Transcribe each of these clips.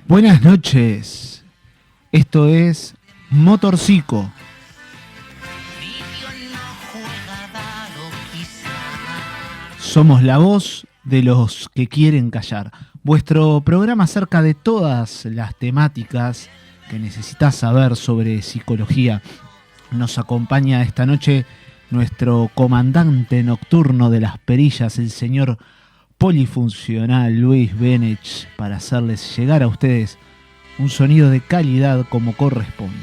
Buenas noches, esto es Motorcico. Somos la voz de los que quieren callar. Vuestro programa acerca de todas las temáticas que necesitas saber sobre psicología. Nos acompaña esta noche nuestro comandante nocturno de las perillas, el señor polifuncional Luis Benech, para hacerles llegar a ustedes un sonido de calidad como corresponde.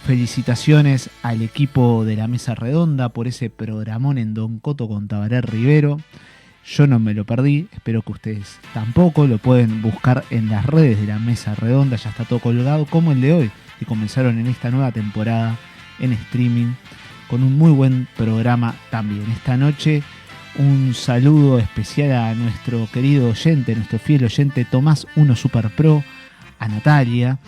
Felicitaciones al equipo de la Mesa Redonda por ese programón en Don Coto con Tabaré Rivero. Yo no me lo perdí, espero que ustedes tampoco. Lo pueden buscar en las redes de la Mesa Redonda, ya está todo colgado, como el de hoy, que comenzaron en esta nueva temporada en streaming, con un muy buen programa también. Esta noche un saludo especial a nuestro querido oyente, nuestro fiel oyente Tomás 1 Super Pro, a Natalia.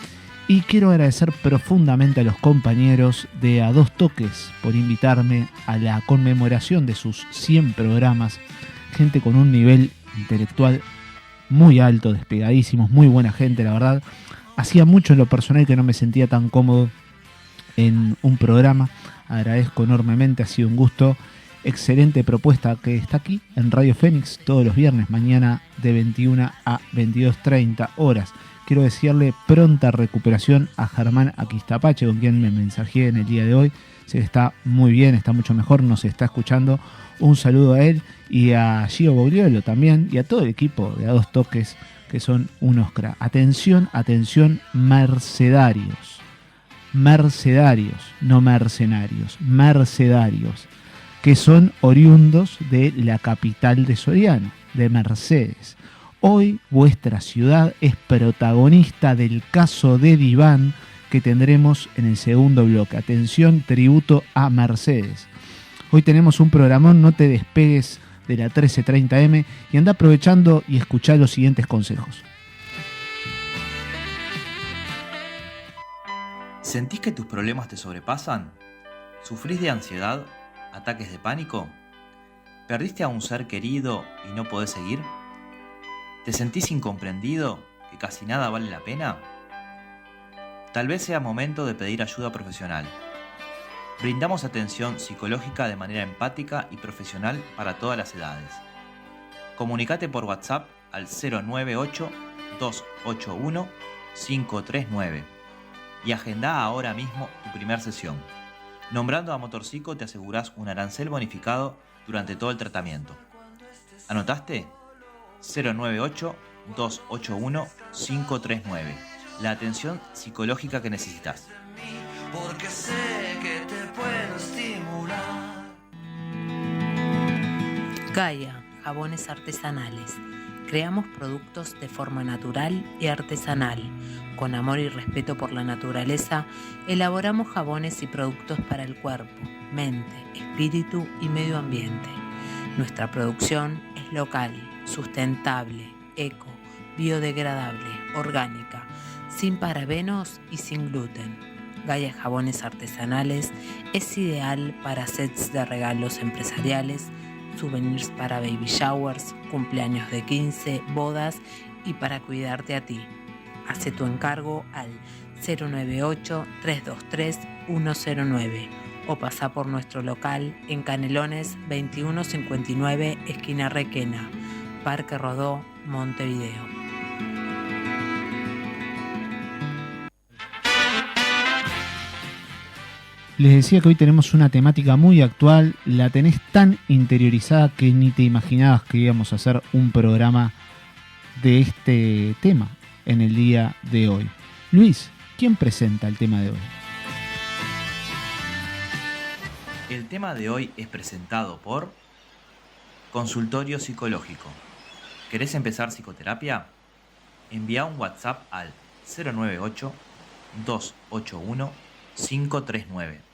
Y quiero agradecer profundamente a los compañeros de A Dos Toques por invitarme a la conmemoración de sus 100 programas. Gente con un nivel intelectual muy alto, despegadísimos, muy buena gente, la verdad. Hacía mucho en lo personal que no me sentía tan cómodo en un programa. Agradezco enormemente, ha sido un gusto. Excelente propuesta que está aquí en Radio Fénix todos los viernes, mañana de 21 a 22:30 horas. Quiero desearle pronta recuperación a Germán Aquistapache, con quien me mensajé en el día de hoy. Sé que está muy bien, está mucho mejor, nos está escuchando. Un saludo a él y a Gio Bogliolo también, y a todo el equipo de A Dos Toques, que son unos cracks. Atención, atención, mercedarios. Mercedarios, no mercenarios, mercedarios, que son oriundos de la capital de Soriano, de Mercedes. Hoy vuestra ciudad es protagonista del caso de Diván que tendremos en el segundo bloque. Atención, tributo a Mercedes. Hoy tenemos un programón, no te despegues de la 1330M y anda aprovechando y escuchá los siguientes consejos. ¿Sentís que tus problemas te sobrepasan? ¿Sufrís de ansiedad? ¿Ataques de pánico? ¿Perdiste a un ser querido y no podés seguir? ¿Te sentís incomprendido? ¿Que casi nada vale la pena? Tal vez sea momento de pedir ayuda profesional. Brindamos atención psicológica de manera empática y profesional para todas las edades. Comunicate por WhatsApp al 098-281-539 y agendá ahora mismo tu primer sesión. Nombrando a Motorcico te asegurás un arancel bonificado durante todo el tratamiento. ¿Anotaste? 098-281-539. La atención psicológica que necesitas. Porque sé que te puedo estimular. Gaia, jabones artesanales. Creamos productos de forma natural y artesanal. Con amor y respeto por la naturaleza, elaboramos jabones y productos para el cuerpo, mente, espíritu y medio ambiente. Nuestra producción es local, sustentable, eco, biodegradable, orgánica, sin parabenos y sin gluten. Gaia Jabones Artesanales es ideal para sets de regalos empresariales, souvenirs para baby showers, cumpleaños de 15, bodas y para cuidarte a ti. Hace tu encargo al 098-323-109 o pasa por nuestro local en Canelones 2159, esquina Requena, Parque Rodó, Montevideo. Les decía que hoy tenemos una temática muy actual, la tenés tan interiorizada que ni te imaginabas que íbamos a hacer un programa de este tema en el día de hoy. Luis, ¿quién presenta el tema de hoy? El tema de hoy es presentado por Consultorio Psicológico. ¿Querés empezar psicoterapia? Envía un WhatsApp al 098-281-539.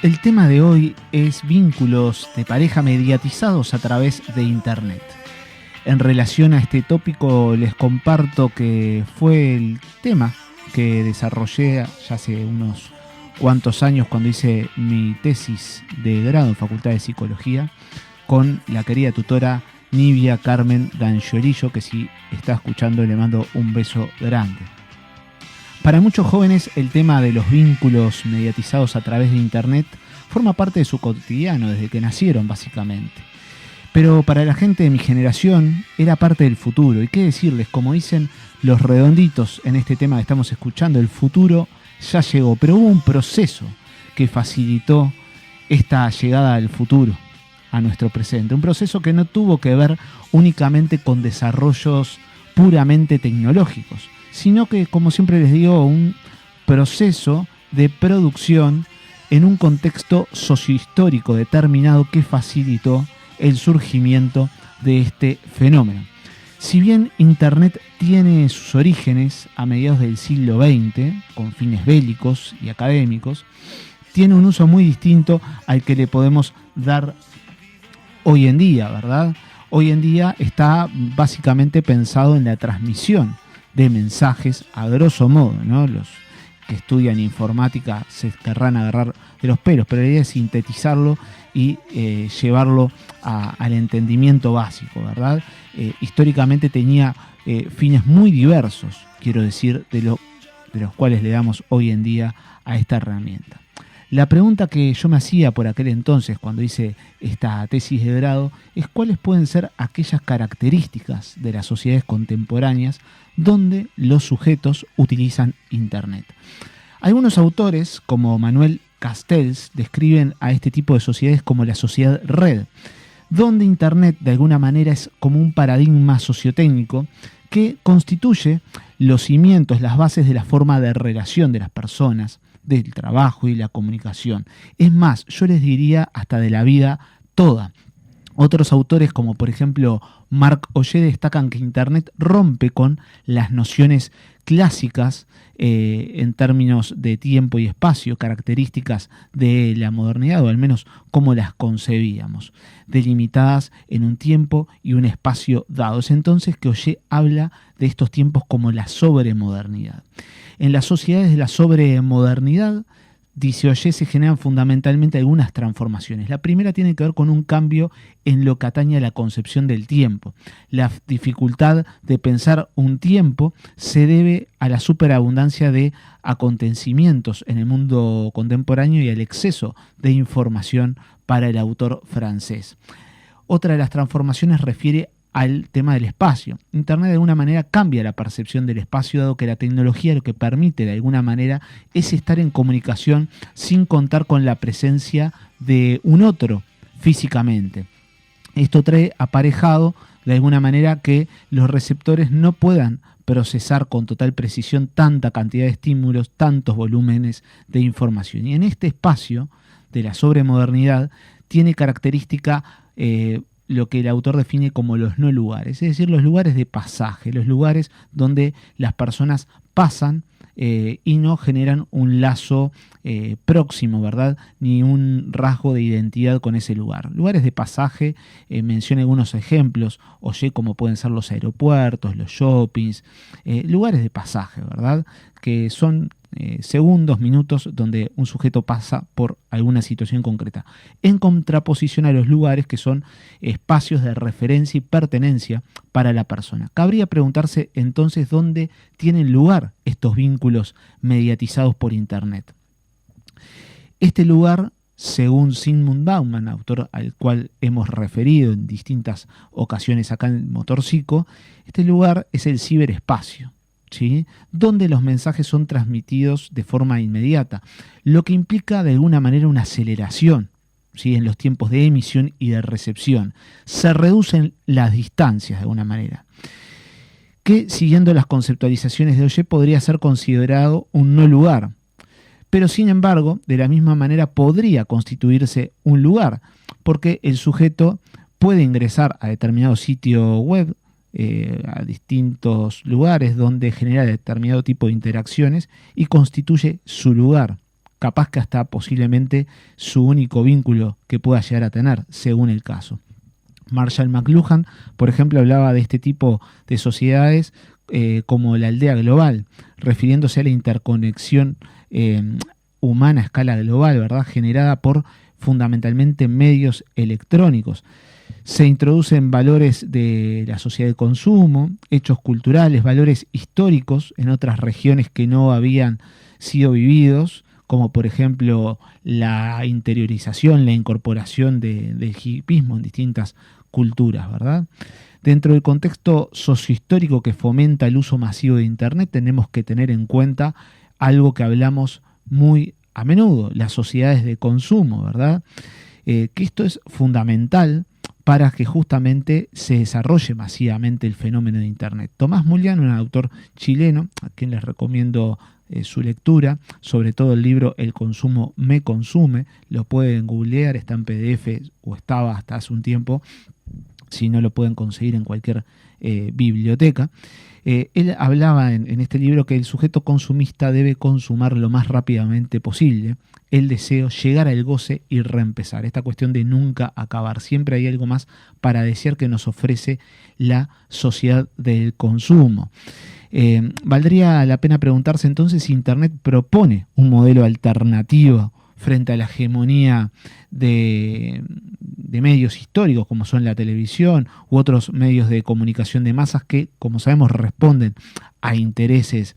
El tema de hoy es vínculos de pareja mediatizados a través de Internet. En relación a este tópico les comparto que fue el tema que desarrollé ya hace unos cuantos años cuando hice mi tesis de grado en Facultad de Psicología con la querida tutora Nivia Carmen Danchorillo, que si está escuchando le mando un beso grande. Para muchos jóvenes el tema de los vínculos mediatizados a través de Internet forma parte de su cotidiano desde que nacieron básicamente. Pero para la gente de mi generación era parte del futuro. Y qué decirles, como dicen los redonditos en este tema que estamos escuchando, el futuro ya llegó. Pero hubo un proceso que facilitó esta llegada al futuro, a nuestro presente. Un proceso que no tuvo que ver únicamente con desarrollos puramente tecnológicos, sino que, como siempre les digo, un proceso de producción en un contexto sociohistórico determinado que facilitó el surgimiento de este fenómeno. Si bien Internet tiene sus orígenes a mediados del siglo XX, con fines bélicos y académicos, tiene un uso muy distinto al que le podemos dar hoy en día, ¿verdad? Hoy en día está básicamente pensado en la transmisión de mensajes a grosso modo, ¿no? Los que estudian informática se querrán agarrar de los pelos, pero la idea es sintetizarlo y llevarlo al entendimiento básico, ¿verdad? Históricamente tenía fines muy diversos, quiero decir, de los cuales le damos hoy en día a esta herramienta. La pregunta que yo me hacía por aquel entonces cuando hice esta tesis de grado es cuáles pueden ser aquellas características de las sociedades contemporáneas donde los sujetos utilizan Internet. Algunos autores, como Manuel Castells, describen a este tipo de sociedades como la sociedad red, donde Internet de alguna manera es como un paradigma sociotécnico que constituye los cimientos, las bases de la forma de relación de las personas, del trabajo y la comunicación. Es más, yo les diría hasta de la vida toda. Otros autores, como por ejemplo Marc Augé, destacan que Internet rompe con las nociones clásicas en términos de tiempo y espacio, características de la modernidad, o al menos como las concebíamos, delimitadas en un tiempo y un espacio dados. Entonces que Augé habla de estos tiempos como la sobremodernidad. En las sociedades de la sobremodernidad, dice Augé, se generan fundamentalmente algunas transformaciones. La primera tiene que ver con un cambio en lo que atañe a la concepción del tiempo. La dificultad de pensar un tiempo se debe a la superabundancia de acontecimientos en el mundo contemporáneo y al exceso de información para el autor francés. Otra de las transformaciones refiere al tema del espacio. Internet de alguna manera cambia la percepción del espacio, dado que la tecnología lo que permite de alguna manera es estar en comunicación sin contar con la presencia de un otro físicamente. Esto trae aparejado de alguna manera que los receptores no puedan procesar con total precisión tanta cantidad de estímulos, tantos volúmenes de información. Y en este espacio de la sobremodernidad tiene característica lo que el autor define como los no lugares, es decir, los lugares de pasaje, los lugares donde las personas pasan y no generan un lazo próximo, ¿verdad? Ni un rasgo de identidad con ese lugar. Lugares de pasaje, menciona algunos ejemplos, oye, como pueden ser los aeropuertos, los shoppings, lugares de pasaje, ¿verdad? Que son segundos, minutos, donde un sujeto pasa por alguna situación concreta, en contraposición a los lugares que son espacios de referencia y pertenencia para la persona. Cabría preguntarse entonces dónde tienen lugar estos vínculos mediatizados por Internet. Este lugar, según Zygmunt Bauman, autor al cual hemos referido en distintas ocasiones acá en Motorcico, este lugar es el ciberespacio, ¿sí? Donde los mensajes son transmitidos de forma inmediata, lo que implica de alguna manera una aceleración, ¿sí? En los tiempos de emisión y de recepción. Se reducen las distancias de alguna manera, que siguiendo las conceptualizaciones de Augé podría ser considerado un no lugar, pero sin embargo de la misma manera podría constituirse un lugar, porque el sujeto puede ingresar a determinado sitio web, a distintos lugares donde genera determinado tipo de interacciones y constituye su lugar. capaz que hasta posiblemente su único vínculo que pueda llegar a tener, según el caso. Marshall McLuhan, por ejemplo, hablaba de este tipo de sociedades como la aldea global, refiriéndose a la interconexión humana a escala global, ¿verdad?, generada por fundamentalmente medios electrónicos. Se introducen valores de la sociedad de consumo, hechos culturales, valores históricos en otras regiones que no habían sido vividos, como por ejemplo la interiorización, la incorporación del hippismo en distintas culturas, ¿verdad? Dentro del contexto sociohistórico que fomenta el uso masivo de Internet, tenemos que tener en cuenta algo que hablamos muy a menudo, las sociedades de consumo, ¿verdad? Que esto es fundamental para que justamente se desarrolle masivamente el fenómeno de Internet. Tomás Mulián, un autor chileno, a quien les recomiendo su lectura, sobre todo el libro El consumo me consume, lo pueden googlear, está en PDF o estaba hasta hace un tiempo, si no lo pueden conseguir en cualquier biblioteca. Él hablaba en este libro que el sujeto consumista debe consumar lo más rápidamente posible, el deseo, llegar al goce y reempezar. Esta cuestión de nunca acabar. Siempre hay algo más para desear que nos ofrece la sociedad del consumo. Valdría la pena preguntarse entonces si Internet propone un modelo alternativo frente a la hegemonía de medios históricos como son la televisión u otros medios de comunicación de masas que, como sabemos, responden a intereses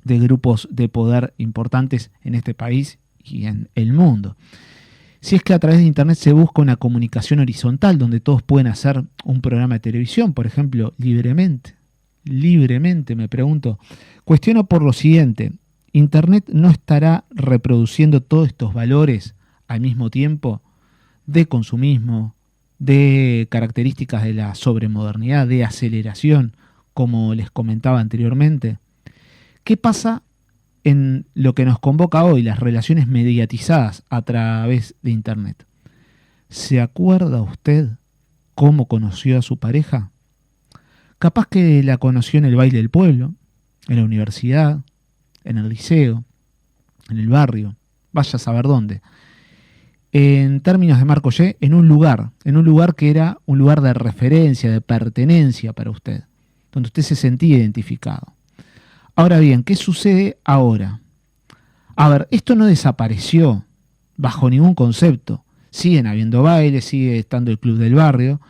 de grupos de poder importantes en este país y en el mundo. Si es que a través de Internet se busca una comunicación horizontal donde todos pueden hacer un programa de televisión, por ejemplo, libremente, me pregunto, cuestiono por lo siguiente: ¿Internet no estará reproduciendo todos estos valores al mismo tiempo de consumismo, de características de la sobremodernidad, de aceleración, como les comentaba anteriormente? ¿Qué pasa en lo que nos convoca hoy, las relaciones mediatizadas a través de Internet? ¿Se acuerda usted cómo conoció a su pareja? Capaz que la conoció en el baile del pueblo, en la universidad, en el liceo, en el barrio, vaya a saber dónde. En términos de Marco Y, en un lugar que era un lugar de referencia, de pertenencia para usted, donde usted se sentía identificado. Ahora bien, ¿qué sucede ahora? A ver, esto no desapareció bajo ningún concepto. Siguen habiendo bailes, sigue estando el club del barrio.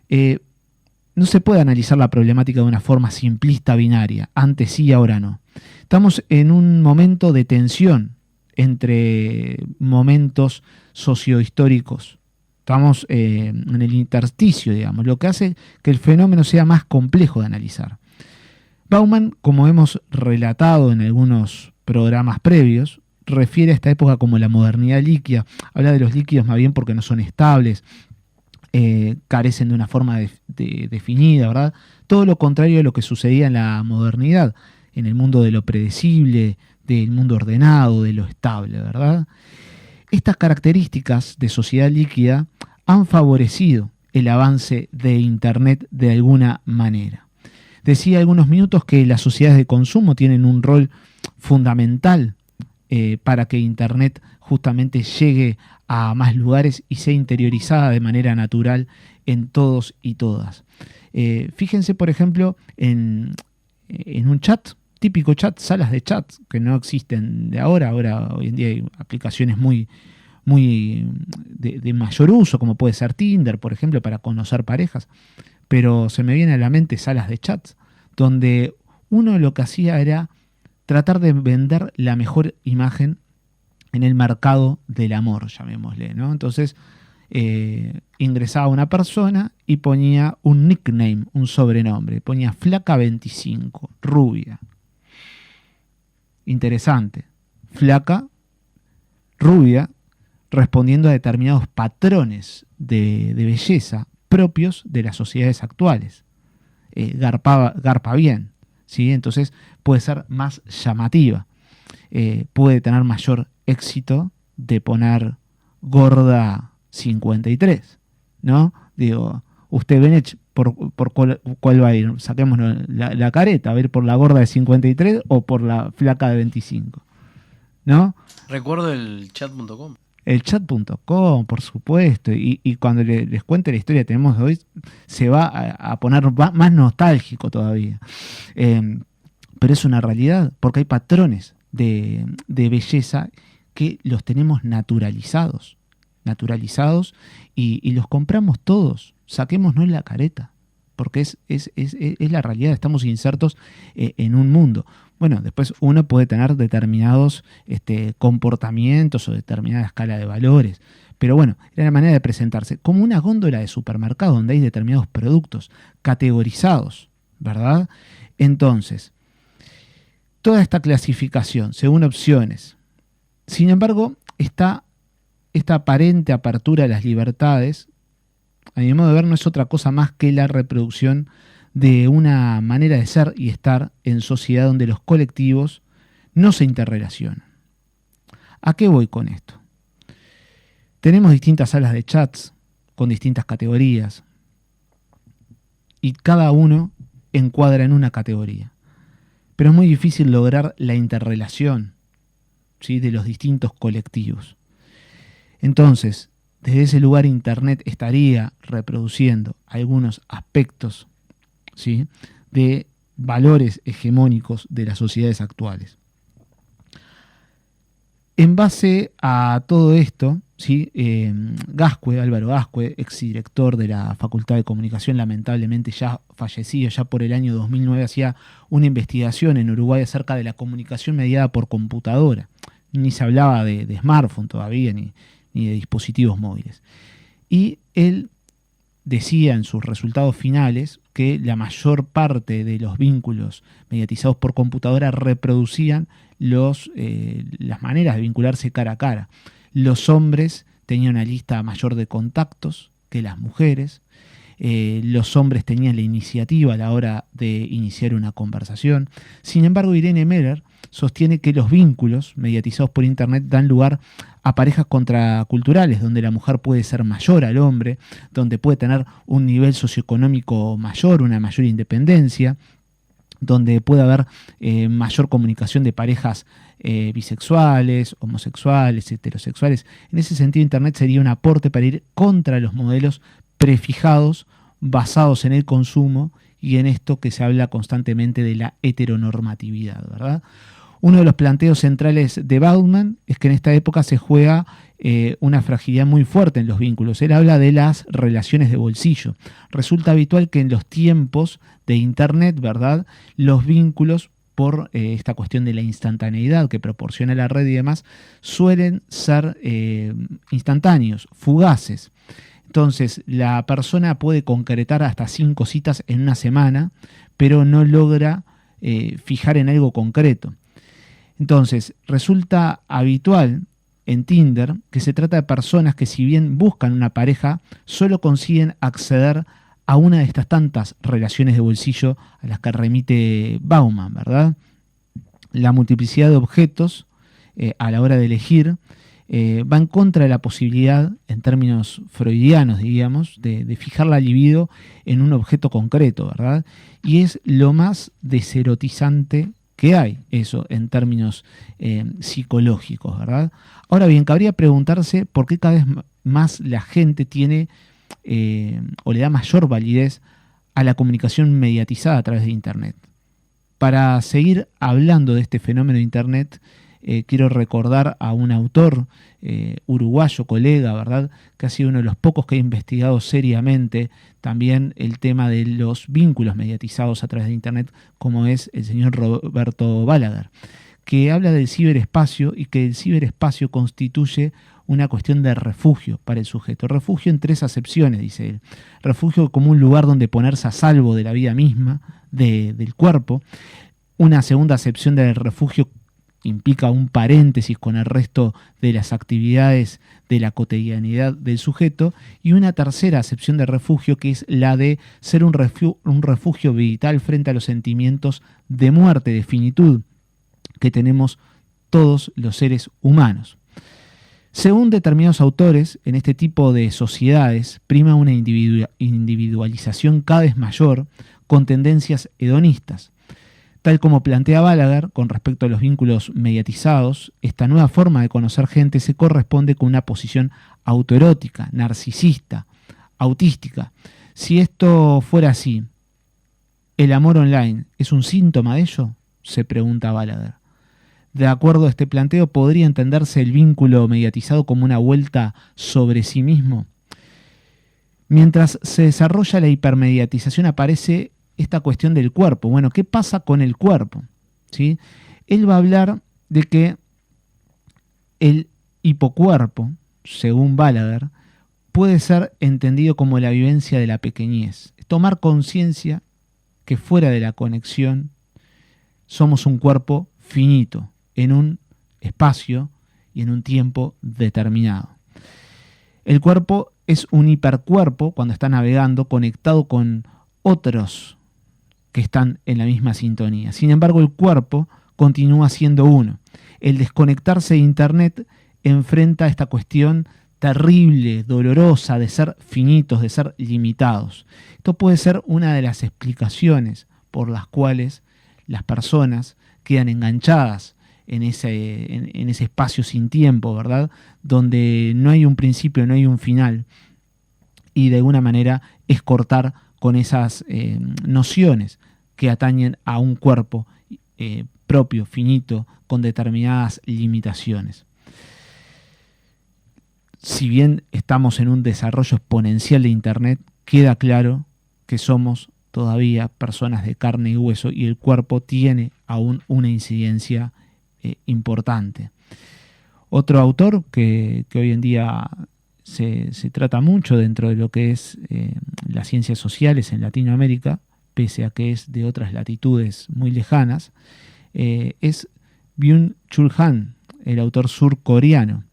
No se puede analizar la problemática de una forma simplista, binaria. Antes sí, ahora no. Estamos en un momento de tensión entre momentos sociohistóricos. Estamos en el intersticio, digamos, lo que hace que el fenómeno sea más complejo de analizar. Bauman, como hemos relatado en algunos programas previos, refiere a esta época como la modernidad líquida. Habla de los líquidos más bien porque no son estables, carecen de una forma definida, ¿verdad? Todo lo contrario a lo que sucedía en la modernidad, en el mundo de lo predecible, del mundo ordenado, de lo estable, ¿verdad? Estas características de sociedad líquida han favorecido el avance de Internet de alguna manera. Decía algunos minutos que las sociedades de consumo tienen un rol fundamental para que Internet justamente llegue a más lugares y sea interiorizada de manera natural en todos y todas. Fíjense, por ejemplo, en un chat, típico chat, salas de chat que no existen de ahora. Hoy en día hay aplicaciones muy de mayor uso, como puede ser Tinder, por ejemplo, para conocer parejas. Pero se me viene a la mente salas de chats, donde uno lo que hacía era tratar de vender la mejor imagen en el mercado del amor, llamémosle, ¿no? Entonces ingresaba una persona y ponía un nickname, un sobrenombre, ponía flaca 25, rubia. Interesante. Flaca, rubia, respondiendo a determinados patrones de belleza propios de las sociedades actuales. Garpa bien, ¿sí? Entonces puede ser más llamativa. Puede tener mayor éxito de poner gorda 53, ¿no? Digo, usted Benech, ¿por cuál va a ir? Saquémonos la careta, ¿va a ir por la gorda de 53 o por la flaca de 25? ¿no? Recuerdo el chat.com. El chat.com, por supuesto, y cuando les cuente la historia que tenemos hoy, se va a poner más nostálgico todavía. Pero es una realidad, porque hay patrones de belleza que los tenemos naturalizados, y los compramos todos. Saquémonos la careta, porque es la realidad, estamos insertos en un mundo. Bueno, después uno puede tener determinados comportamientos o determinada escala de valores, pero bueno, era la manera de presentarse, como una góndola de supermercado donde hay determinados productos categorizados, ¿verdad? Entonces, toda esta clasificación según opciones, sin embargo, esta aparente apertura a las libertades, a mi modo de ver, no es otra cosa más que la reproducción de una manera de ser y estar en sociedad donde los colectivos no se interrelacionan. ¿A qué voy con esto? Tenemos distintas salas de chats con distintas categorías y cada uno encuadra en una categoría. Pero es muy difícil lograr la interrelación, ¿sí?, de los distintos colectivos. Entonces, desde ese lugar Internet estaría reproduciendo algunos aspectos, ¿sí?, de valores hegemónicos de las sociedades actuales. En base a todo esto, ¿sí?, Álvaro Gascue, exdirector de la Facultad de Comunicación, lamentablemente ya fallecido, ya por el año 2009, hacía una investigación en Uruguay acerca de la comunicación mediada por computadora. Ni se hablaba de smartphone todavía, ni de dispositivos móviles. Y él decía en sus resultados finales que la mayor parte de los vínculos mediatizados por computadora reproducían las maneras de vincularse cara a cara. Los hombres tenían una lista mayor de contactos que las mujeres. Los hombres tenían la iniciativa a la hora de iniciar una conversación. Sin embargo, Irene Meller sostiene que los vínculos mediatizados por Internet dan lugar a parejas contraculturales, donde la mujer puede ser mayor al hombre, donde puede tener un nivel socioeconómico mayor, una mayor independencia, donde puede haber mayor comunicación de parejas bisexuales, homosexuales, heterosexuales. En ese sentido, Internet sería un aporte para ir contra los modelos prefijados, basados en el consumo y en esto que se habla constantemente de la heteronormatividad, ¿verdad? Uno de los planteos centrales de Bauman es que en esta época se juega una fragilidad muy fuerte en los vínculos. Él habla de las relaciones de bolsillo. Resulta habitual que en los tiempos de Internet, ¿verdad?, los vínculos, por esta cuestión de la instantaneidad que proporciona la red y demás, suelen ser instantáneos, fugaces. Entonces, la persona puede concretar hasta 5 citas en una semana, pero no logra fijar en algo concreto. Entonces, resulta habitual en Tinder que se trata de personas que, si bien buscan una pareja, solo consiguen acceder a una de estas tantas relaciones de bolsillo a las que remite Bauman, ¿verdad? La multiplicidad de objetos a la hora de elegir va en contra de la posibilidad, en términos freudianos, digamos, de fijar la libido en un objeto concreto, ¿verdad? Y es lo más deserotizante que hay, eso, en términos psicológicos, ¿verdad? Ahora bien, cabría preguntarse por qué cada vez más la gente tiene o le da mayor validez a la comunicación mediatizada a través de Internet. Para seguir hablando de este fenómeno de Internet, quiero recordar a un autor uruguayo, colega, ¿verdad?, que ha sido uno de los pocos que ha investigado seriamente también el tema de los vínculos mediatizados a través de Internet, como es el señor Roberto Balaguer, que habla del ciberespacio y que el ciberespacio constituye una cuestión de refugio para el sujeto. Refugio en 3 acepciones, dice él. Refugio como un lugar donde ponerse a salvo de la vida misma, del cuerpo. Una segunda acepción del refugio implica un paréntesis con el resto de las actividades de la cotidianidad del sujeto, y una tercera acepción de refugio, que es la de ser un refugio vital frente a los sentimientos de muerte, de finitud que tenemos todos los seres humanos. Según determinados autores, en este tipo de sociedades prima una individualización cada vez mayor con tendencias hedonistas. Tal como plantea Balaguer con respecto a los vínculos mediatizados, esta nueva forma de conocer gente se corresponde con una posición autoerótica, narcisista, autística. Si esto fuera así, ¿el amor online es un síntoma de ello?, se pregunta Balaguer. De acuerdo a este planteo, ¿podría entenderse el vínculo mediatizado como una vuelta sobre sí mismo? Mientras se desarrolla la hipermediatización aparece esta cuestión del cuerpo. Bueno, ¿qué pasa con el cuerpo? ¿Sí? Él va a hablar de que el hipocuerpo, según Balaguer, puede ser entendido como la vivencia de la pequeñez. Tomar conciencia que fuera de la conexión somos un cuerpo finito, en un espacio y en un tiempo determinado. El cuerpo es un hipercuerpo cuando está navegando, conectado con otros que están en la misma sintonía. Sin embargo, el cuerpo continúa siendo uno. El desconectarse de Internet enfrenta esta cuestión terrible, dolorosa, de ser finitos, de ser limitados. Esto puede ser una de las explicaciones por las cuales las personas quedan enganchadas en ese espacio sin tiempo, ¿verdad? Donde no hay un principio, no hay un final. Y de alguna manera es cortar con esas nociones que atañen a un cuerpo propio, finito, con determinadas limitaciones. Si bien estamos en un desarrollo exponencial de Internet, queda claro que somos todavía personas de carne y hueso y el cuerpo tiene aún una incidencia importante. Otro autor que hoy en día se trata mucho dentro de lo que es las ciencias sociales en Latinoamérica, pese a que es de otras latitudes muy lejanas, es Byung-Chul Han, el autor surcoreano,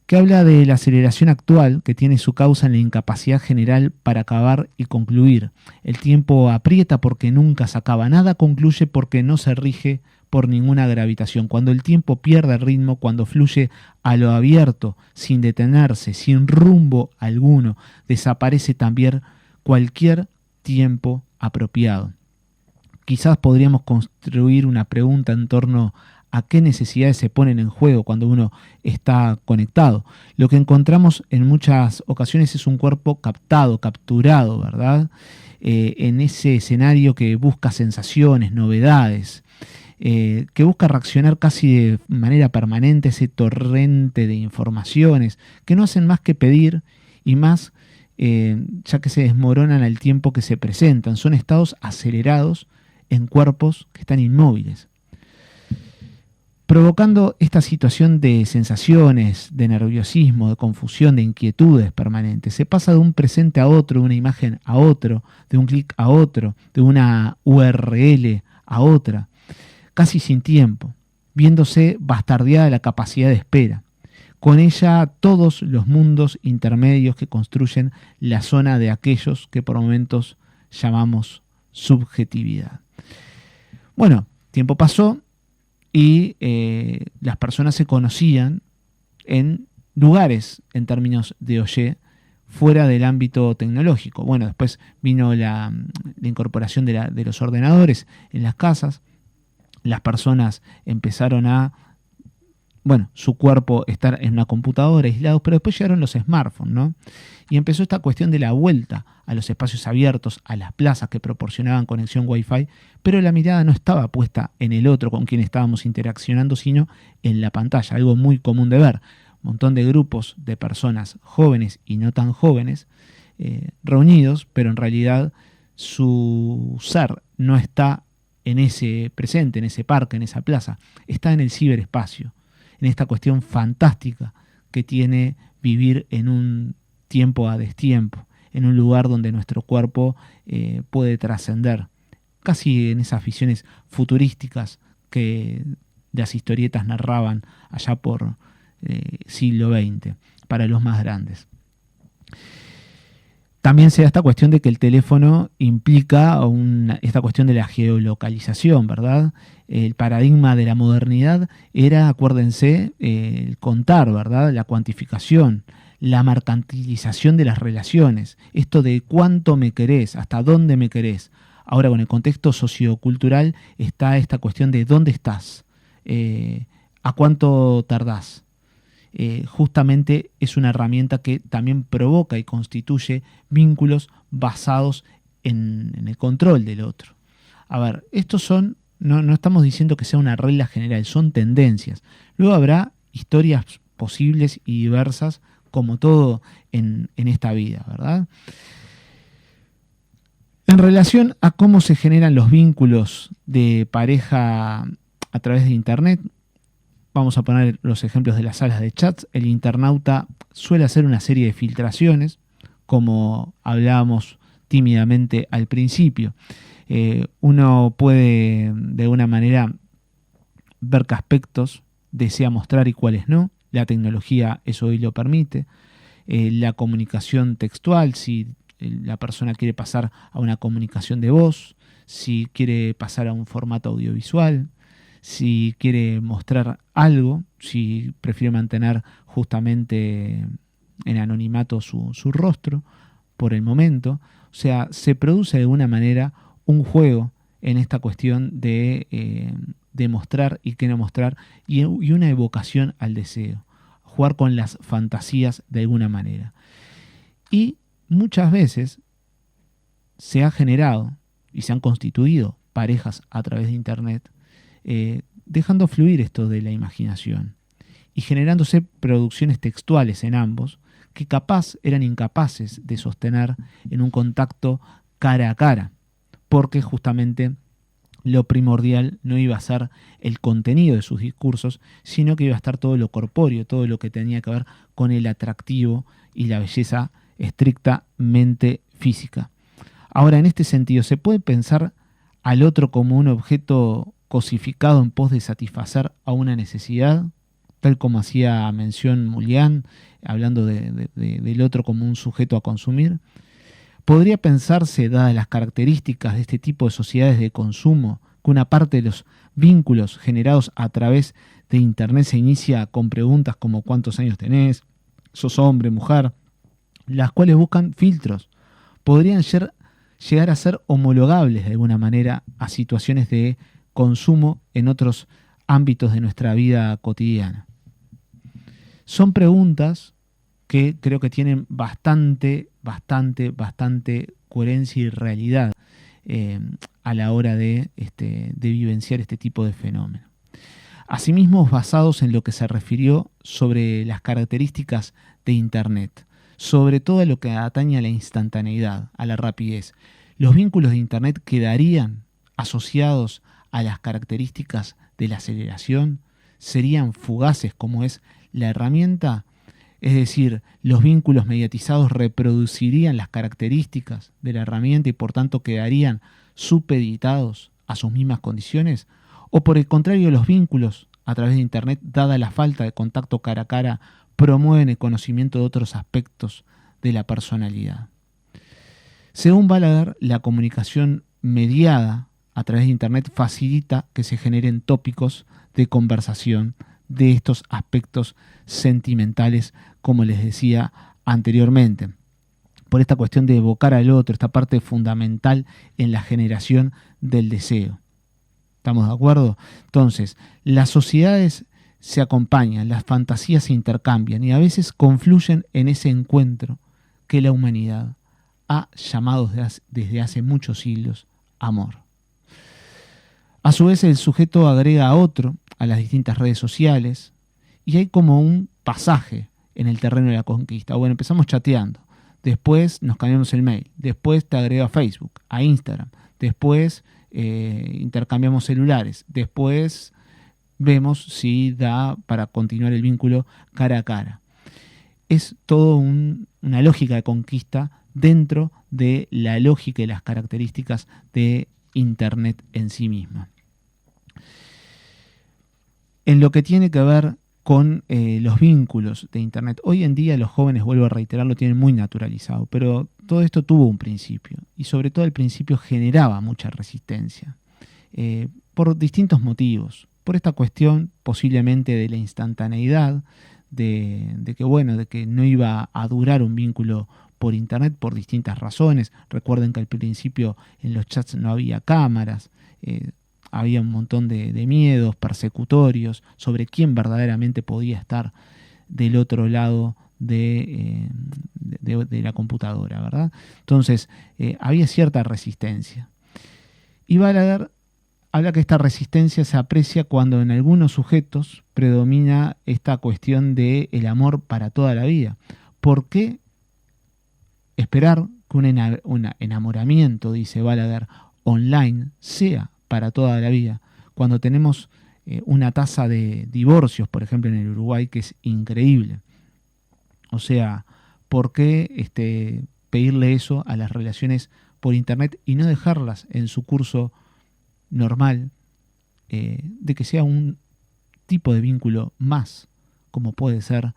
que habla de la aceleración actual que tiene su causa en la incapacidad general para acabar y concluir. El tiempo aprieta porque nunca se acaba, nada concluye porque no se rige por ninguna gravitación. Cuando el tiempo pierde el ritmo, cuando fluye a lo abierto, sin detenerse, sin rumbo alguno, desaparece también cualquier tiempo apropiado. Quizás podríamos construir una pregunta en torno a qué necesidades se ponen en juego cuando uno está conectado. Lo que encontramos en muchas ocasiones es un cuerpo captado, capturado, ¿verdad? En ese escenario que busca sensaciones, novedades, que busca reaccionar casi de manera permanente a ese torrente de informaciones que no hacen más que pedir y más, ya que se desmoronan al tiempo que se presentan. Son estados acelerados en cuerpos que están inmóviles. Provocando esta situación de sensaciones, de nerviosismo, de confusión, de inquietudes permanentes. Se pasa de un presente a otro, de una imagen a otro, de un clic a otro, de una URL a otra, casi sin tiempo, viéndose bastardeada la capacidad de espera. Con ella todos los mundos intermedios que construyen la zona de aquellos que por momentos llamamos subjetividad. Bueno, tiempo pasó y las personas se conocían en lugares, en términos de oye, fuera del ámbito tecnológico. Bueno, después vino la incorporación de los ordenadores en las casas. Las personas empezaron a, su cuerpo estar en una computadora aislados, pero después llegaron los smartphones, ¿no? Y empezó esta cuestión de la vuelta a los espacios abiertos, a las plazas que proporcionaban conexión Wi-Fi, pero la mirada no estaba puesta en el otro con quien estábamos interaccionando, sino en la pantalla, algo muy común de ver. Un montón de grupos de personas jóvenes y no tan jóvenes reunidos, pero en realidad su ser no está en ese presente, en ese parque, en esa plaza, está en el ciberespacio, en esta cuestión fantástica que tiene vivir en un tiempo a destiempo, en un lugar donde nuestro cuerpo puede trascender, casi en esas visiones futurísticas que las historietas narraban allá por siglo XX, para los más grandes. También se da esta cuestión de que el teléfono implica esta cuestión de la geolocalización, ¿verdad? El paradigma de la modernidad era, acuérdense, el contar, ¿verdad? La cuantificación, la mercantilización de las relaciones, esto de cuánto me querés, hasta dónde me querés. Ahora, con el contexto sociocultural está esta cuestión de dónde estás, a cuánto tardás. Justamente es una herramienta que también provoca y constituye vínculos basados en el control del otro. A ver, estos son, no estamos diciendo que sea una regla general, son tendencias. Luego habrá historias posibles y diversas, como todo en esta vida, ¿verdad? En relación a cómo se generan los vínculos de pareja a través de Internet, vamos a poner los ejemplos de las salas de chats. El internauta suele hacer una serie de filtraciones, como hablábamos tímidamente al principio. Uno puede de alguna manera ver qué aspectos desea mostrar y cuáles no. La tecnología eso hoy lo permite. La comunicación textual, si la persona quiere pasar a una comunicación de voz, si quiere pasar a un formato audiovisual, si quiere mostrar algo, si prefiere mantener justamente en anonimato su rostro por el momento. O sea, se produce de alguna manera un juego en esta cuestión de mostrar y qué no mostrar, y una evocación al deseo, jugar con las fantasías de alguna manera. Y muchas veces se ha generado y se han constituido parejas a través de Internet, dejando fluir esto de la imaginación y generándose producciones textuales en ambos que capaz eran incapaces de sostener en un contacto cara a cara, porque justamente lo primordial no iba a ser el contenido de sus discursos, sino que iba a estar todo lo corpóreo, todo lo que tenía que ver con el atractivo y la belleza estrictamente física. Ahora, en este sentido, ¿se puede pensar al otro como un objeto cosificado en pos de satisfacer a una necesidad, tal como hacía mención Mulián, hablando del otro como un sujeto a consumir? ¿Podría pensarse, dadas las características de este tipo de sociedades de consumo, que una parte de los vínculos generados a través de Internet se inicia con preguntas como ¿cuántos años tenés? ¿Sos hombre, mujer? Las cuales buscan filtros. Podrían llegar a ser homologables de alguna manera a situaciones de consumo en otros ámbitos de nuestra vida cotidiana. Son preguntas que creo que tienen bastante coherencia y realidad a la hora de vivenciar este tipo de fenómeno. Asimismo, basados en lo que se refirió sobre las características de Internet, sobre todo lo que atañe a la instantaneidad, a la rapidez. Los vínculos de Internet quedarían asociados a las características de la aceleración, serían fugaces como es la herramienta, es decir, los vínculos mediatizados reproducirían las características de la herramienta y por tanto quedarían supeditados a sus mismas condiciones, o por el contrario, los vínculos a través de Internet, dada la falta de contacto cara a cara, promueven el conocimiento de otros aspectos de la personalidad. Según Balaguer, la comunicación mediada a través de Internet facilita que se generen tópicos de conversación de estos aspectos sentimentales, como les decía anteriormente, por esta cuestión de evocar al otro, esta parte fundamental en la generación del deseo. ¿Estamos de acuerdo? Entonces, las sociedades se acompañan, las fantasías se intercambian y a veces confluyen en ese encuentro que la humanidad ha llamado desde hace muchos siglos amor. A su vez, el sujeto agrega a otro a las distintas redes sociales y hay como un pasaje en el terreno de la conquista. Bueno, empezamos chateando, después nos cambiamos el mail, después te agrego a Facebook, a Instagram, después intercambiamos celulares, después vemos si da para continuar el vínculo cara a cara. Es todo una lógica de conquista dentro de la lógica y las características de Internet en sí misma. En lo que tiene que ver con los vínculos de Internet, hoy en día los jóvenes, vuelvo a reiterar, lo tienen muy naturalizado, pero todo esto tuvo un principio y sobre todo al principio generaba mucha resistencia por distintos motivos, por esta cuestión posiblemente de la instantaneidad, de que no iba a durar un vínculo por internet por distintas razones. Recuerden que al principio en los chats no había cámaras, había un montón de miedos persecutorios sobre quién verdaderamente podía estar del otro lado de la computadora, ¿verdad? Entonces, había cierta resistencia. Y Balaguer habla que esta resistencia se aprecia cuando en algunos sujetos predomina esta cuestión del amor para toda la vida. ¿Por qué esperar que un enamoramiento, dice Balaguer, online sea para toda la vida, cuando tenemos una tasa de divorcios, por ejemplo, en el Uruguay, que es increíble? O sea, ¿por qué pedirle eso a las relaciones por internet y no dejarlas en su curso normal, de que sea un tipo de vínculo más, como puede ser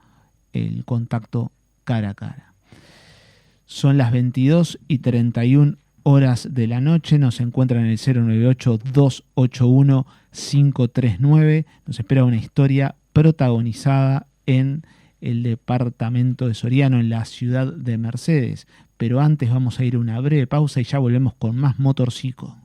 el contacto cara a cara? Son las 22:31 horas de la noche. Nos encuentran en el 098-281-539. Nos espera una historia protagonizada en el departamento de Soriano, en la ciudad de Mercedes. Pero antes vamos a ir a una breve pausa y ya volvemos con más Motorcico.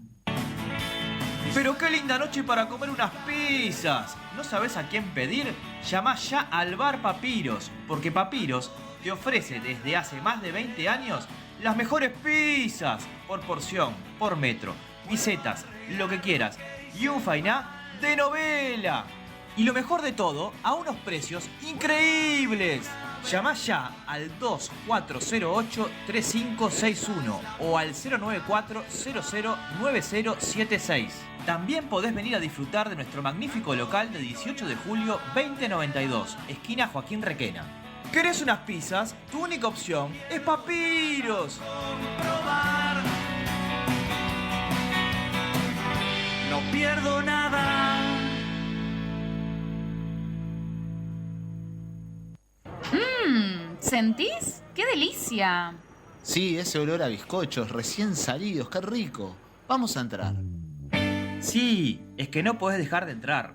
Pero qué linda noche para comer unas pizzas. ¿No sabes a quién pedir? Llama ya al Bar Papiros, porque Papiros te ofrece desde hace más de 20 años las mejores pizzas, por porción, por metro, misetas, lo que quieras, y un fainá de novela. Y lo mejor de todo, a unos precios increíbles. Llama ya al 2408-3561 o al 094-009076. También podés venir a disfrutar de nuestro magnífico local de 18 de julio 2092, esquina Joaquín Requena. ¿Querés unas pizzas? Tu única opción es Papiros. No pierdo nada. ¿Sentís? ¡Qué delicia! Sí, ese olor a bizcochos recién salidos, qué rico. Vamos a entrar. Sí, es que no podés dejar de entrar.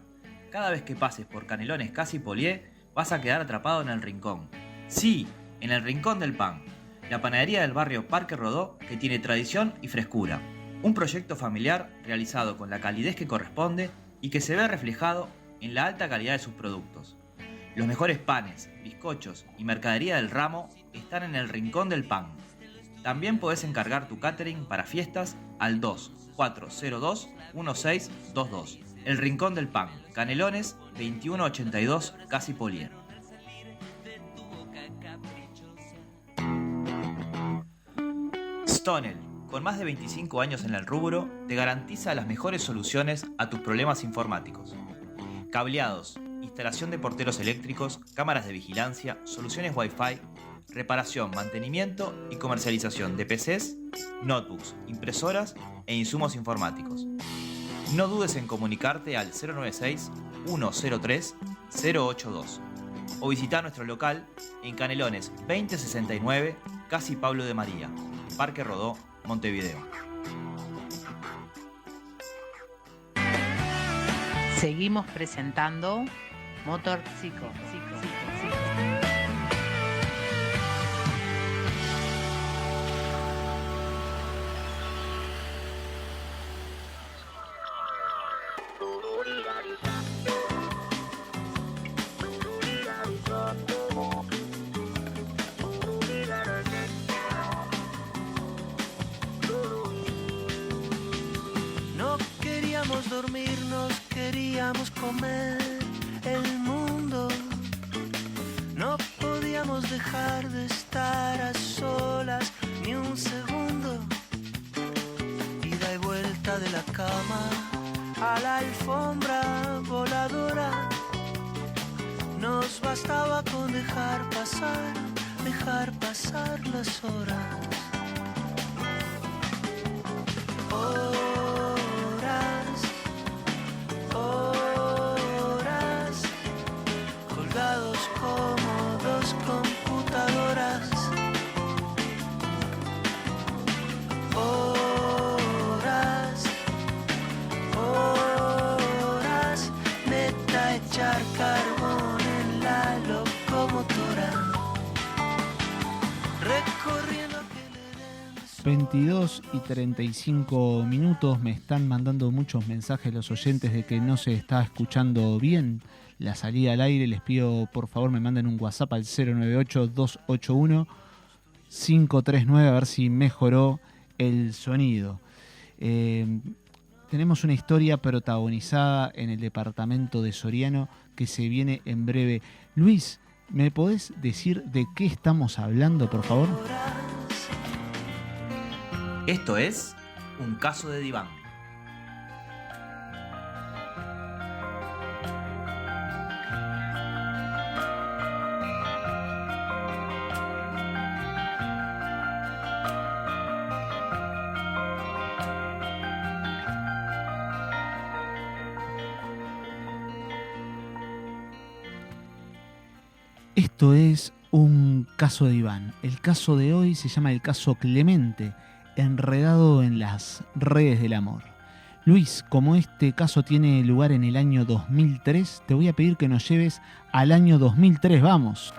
Cada vez que pases por Canelones Casi Polié, vas a quedar atrapado en el rincón. Sí, en el Rincón del Pan, la panadería del barrio Parque Rodó, que tiene tradición y frescura. Un proyecto familiar realizado con la calidez que corresponde y que se ve reflejado en la alta calidad de sus productos. Los mejores panes, bizcochos y mercadería del ramo están en el Rincón del Pan. También podés encargar tu catering para fiestas al 2402-1622. El Rincón del Pan, Canelones 2182 Casi Polié. Stonel, con más de 25 años en el rubro, te garantiza las mejores soluciones a tus problemas informáticos. Cableados, instalación de porteros eléctricos, cámaras de vigilancia, soluciones Wi-Fi, reparación, mantenimiento y comercialización de PCs, notebooks, impresoras e insumos informáticos. No dudes en comunicarte al 096-103-082 o visita nuestro local en Canelones 2069, Casi Pablo de María, Parque Rodó, Montevideo. Seguimos presentando Motorcico. No queríamos dormirnos, queríamos comer el mundo. No podíamos dejar de estar a solas ni un segundo. Ida y vuelta de la cama a la alfombra voladora. Nos bastaba con dejar pasar las horas. Horas colgados como dos computadoras. Horas, meta echar carbón en la locomotora. Recorriendo 22:35. Me están mandando muchos mensajes los oyentes de que no se está escuchando bien la salida al aire. Les pido por favor me manden un WhatsApp al 098-281-539 a ver si mejoró el sonido. Tenemos una historia protagonizada en el departamento de Soriano que se viene en breve. Luis, ¿me podés decir de qué estamos hablando, por favor? Esto es Un Caso de Diván. Esto es Un Caso de Diván. El caso de hoy se llama el caso Clemente, enredado en las redes del amor. Luis, como este caso tiene lugar en el año 2003, te voy a pedir que nos lleves al año 2003, vamos.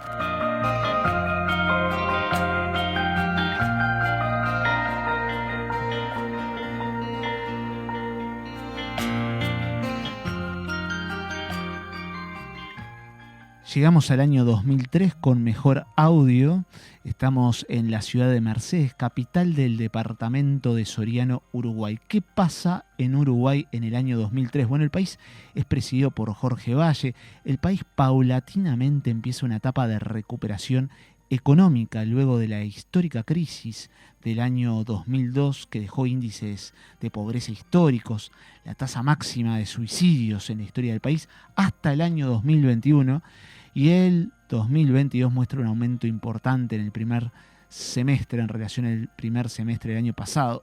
Llegamos al año 2003 con mejor audio. Estamos en la ciudad de Mercedes, capital del departamento de Soriano, Uruguay. ¿Qué pasa en Uruguay en el año 2003? Bueno, el país es presidido por Jorge Valle. El país paulatinamente empieza una etapa de recuperación económica luego de la histórica crisis del año 2002 que dejó índices de pobreza históricos, la tasa máxima de suicidios en la historia del país hasta el año 2021. Y el 2022 muestra un aumento importante en el primer semestre en relación al primer semestre del año pasado.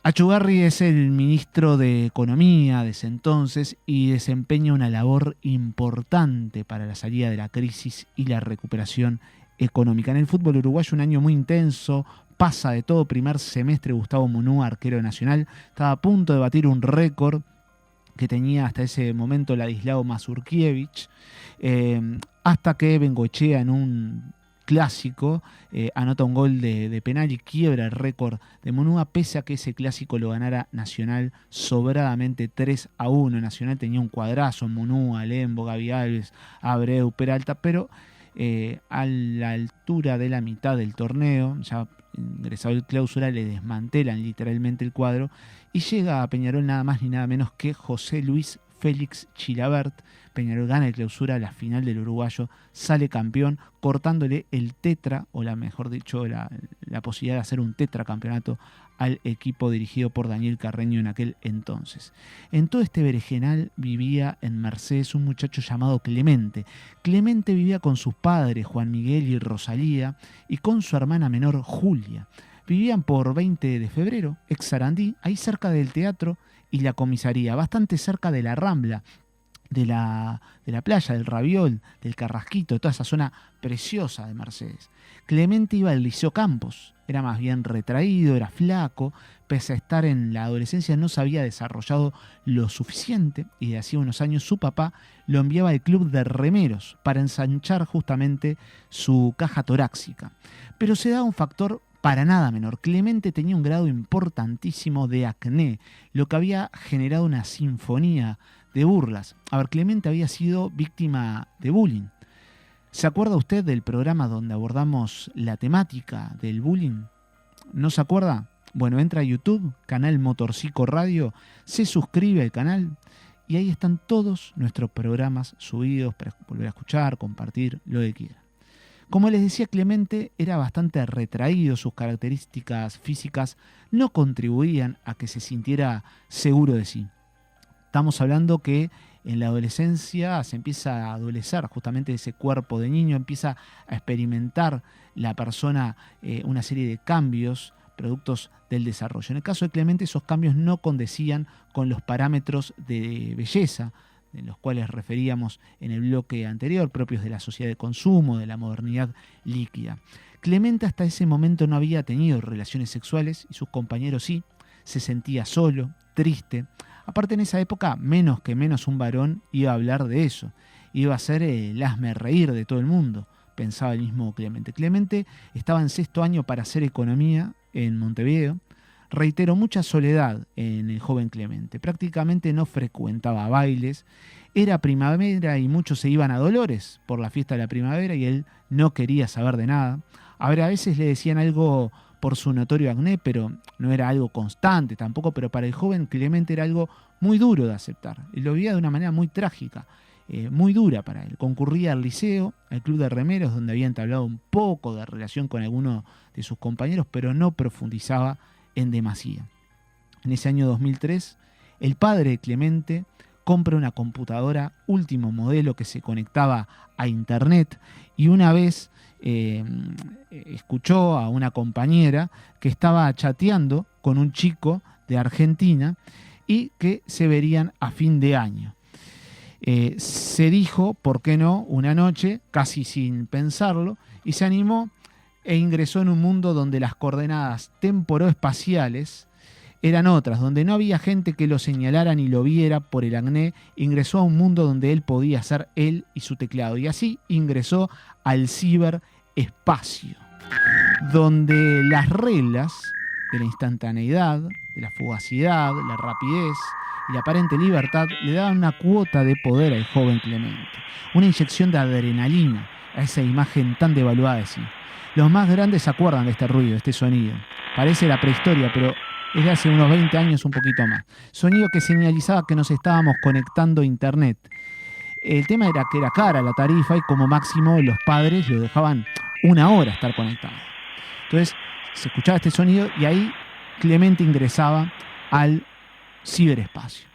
Achugarri es el ministro de Economía de ese entonces y desempeña una labor importante para la salida de la crisis y la recuperación económica. En el fútbol uruguayo un año muy intenso, pasa de todo. Primer semestre Gustavo Munúa, arquero nacional, estaba a punto de batir un récord que tenía hasta ese momento Ladislao Mazurkiewicz, hasta que Bengoechea en un clásico anota un gol de penal y quiebra el récord de Munúa, pese a que ese clásico lo ganara Nacional sobradamente 3-1. Nacional tenía un cuadrazo, Munúa, Lembo, Gaby Alves, Abreu, Peralta, pero a la altura de la mitad del torneo, ya ingresado el clausura, le desmantelan literalmente el cuadro y llega a Peñarol nada más ni nada menos que José Luis Félix Chilabert. Peñarol gana el clausura, la final del uruguayo, sale campeón, cortándole el tetra, o mejor dicho, la posibilidad de hacer un tetracampeonato al equipo dirigido por Daniel Carreño en aquel entonces. En todo este berenjenal vivía en Mercedes un muchacho llamado Clemente. Clemente vivía con sus padres, Juan Miguel y Rosalía, y con su hermana menor, Julia. Vivían por 20 de febrero, ex Sarandí, ahí cerca del teatro y la comisaría, bastante cerca de la Rambla, de la playa, del Raviol, del Carrasquito, toda esa zona preciosa de Mercedes. Clemente iba al Liceo Campos, era más bien retraído, era flaco, pese a estar en la adolescencia no se había desarrollado lo suficiente y de hacía unos años su papá lo enviaba al club de remeros para ensanchar justamente su caja torácica. Pero se da un factor para nada menor. Clemente tenía un grado importantísimo de acné, lo que había generado una sinfonía de burlas. A ver, Clemente había sido víctima de bullying. ¿Se acuerda usted del programa donde abordamos la temática del bullying? ¿No se acuerda? Bueno, entra a YouTube, canal Motorcico Radio, se suscribe al canal y ahí están todos nuestros programas subidos para volver a escuchar, compartir, lo que quiera. Como les decía, Clemente era bastante retraído, sus características físicas no contribuían a que se sintiera seguro de sí. Estamos hablando que en la adolescencia se empieza a adolecer justamente ese cuerpo de niño, empieza a experimentar la persona una serie de cambios productos del desarrollo. En el caso de Clemente, esos cambios no condecían con los parámetros de belleza, de los cuales referíamos en el bloque anterior, propios de la sociedad de consumo, de la modernidad líquida. Clemente hasta ese momento no había tenido relaciones sexuales y sus compañeros sí, se sentía solo, triste. Aparte, en esa época, menos un varón iba a hablar de eso, iba a ser el hazme reír de todo el mundo, pensaba el mismo Clemente. Clemente estaba en 6º año para hacer economía en Montevideo. Reitero, mucha soledad en el joven Clemente. Prácticamente no frecuentaba bailes. Era primavera y muchos se iban a Dolores por la fiesta de la primavera y él no quería saber de nada. A veces le decían algo por su notorio acné, pero no era algo constante tampoco, pero para el joven Clemente era algo muy duro de aceptar. Él lo vivía de una manera muy trágica, muy dura para él. Concurría al liceo, al club de remeros, donde había entablado un poco de relación con alguno de sus compañeros, pero no profundizaba en demasía. En ese año 2003, el padre de Clemente compra una computadora último modelo que se conectaba a internet y una vez escuchó a una compañera que estaba chateando con un chico de Argentina y que se verían a fin de año. Se dijo, ¿por qué no?, una noche, casi sin pensarlo, y se animó e ingresó en un mundo donde las coordenadas temporoespaciales eran otras, donde no había gente que lo señalara ni lo viera por el acné. Ingresó a un mundo donde él podía ser él y su teclado. Y así ingresó al ciberespacio, donde las reglas de la instantaneidad, de la fugacidad, la rapidez y la aparente libertad le daban una cuota de poder al joven Clemente. Una inyección de adrenalina a esa imagen tan devaluada de sí. Los más grandes se acuerdan de este ruido, de este sonido. Parece la prehistoria, pero es de hace unos 20 años, un poquito más. Sonido que señalizaba que nos estábamos conectando a internet. El tema era que era cara la tarifa y como máximo los padres lo dejaban 1 hora estar conectado. Entonces se escuchaba este sonido y ahí Clemente ingresaba al ciberespacio.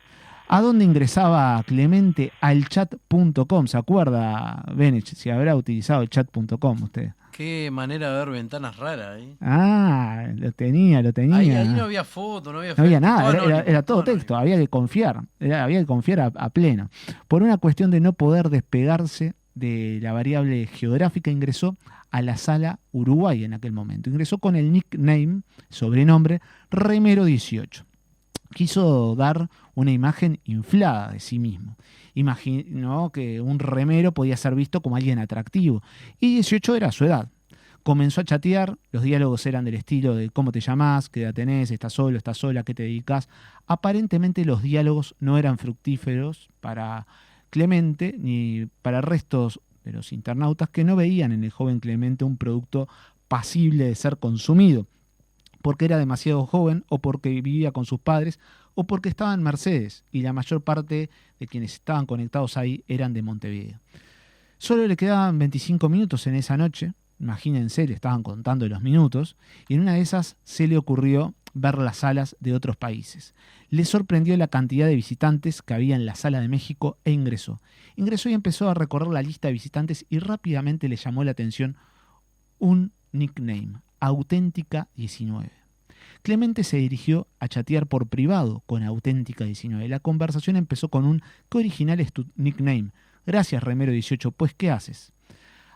¿A dónde ingresaba Clemente? Al chat.com. ¿Se acuerda, Benech, si habrá utilizado el chat.com usted? Qué manera de ver ventanas raras ahí. Ah, lo tenía. Ahí no había foto, no había No había nada, todo era todo texto, había que confiar, había que confiar a pleno. Por una cuestión de no poder despegarse de la variable geográfica, ingresó a la sala Uruguay en aquel momento. Ingresó con el nickname, sobrenombre, Remero 18. Quiso dar una imagen inflada de sí mismo. Imaginó que un remero podía ser visto como alguien atractivo. Y 18 era su edad. Comenzó a chatear, los diálogos eran del estilo de ¿cómo te llamás? ¿Qué edad tenés? ¿Estás solo? ¿Estás sola? ¿Qué te dedicas? Aparentemente los diálogos no eran fructíferos para Clemente ni para el resto de los internautas que no veían en el joven Clemente un producto pasible de ser consumido, porque era demasiado joven o porque vivía con sus padres o porque estaba en Mercedes y la mayor parte de quienes estaban conectados ahí eran de Montevideo. Solo le quedaban 25 minutos en esa noche, imagínense, le estaban contando los minutos, y en una de esas se le ocurrió ver las salas de otros países. Le sorprendió la cantidad de visitantes que había en la sala de México e ingresó. Ingresó y empezó a recorrer la lista de visitantes y rápidamente le llamó la atención un nickname, Auténtica 19. Clemente se dirigió a chatear por privado con Auténtica 19. La conversación empezó con un ¿qué original es tu nickname? Gracias, Remero 18, pues ¿qué haces?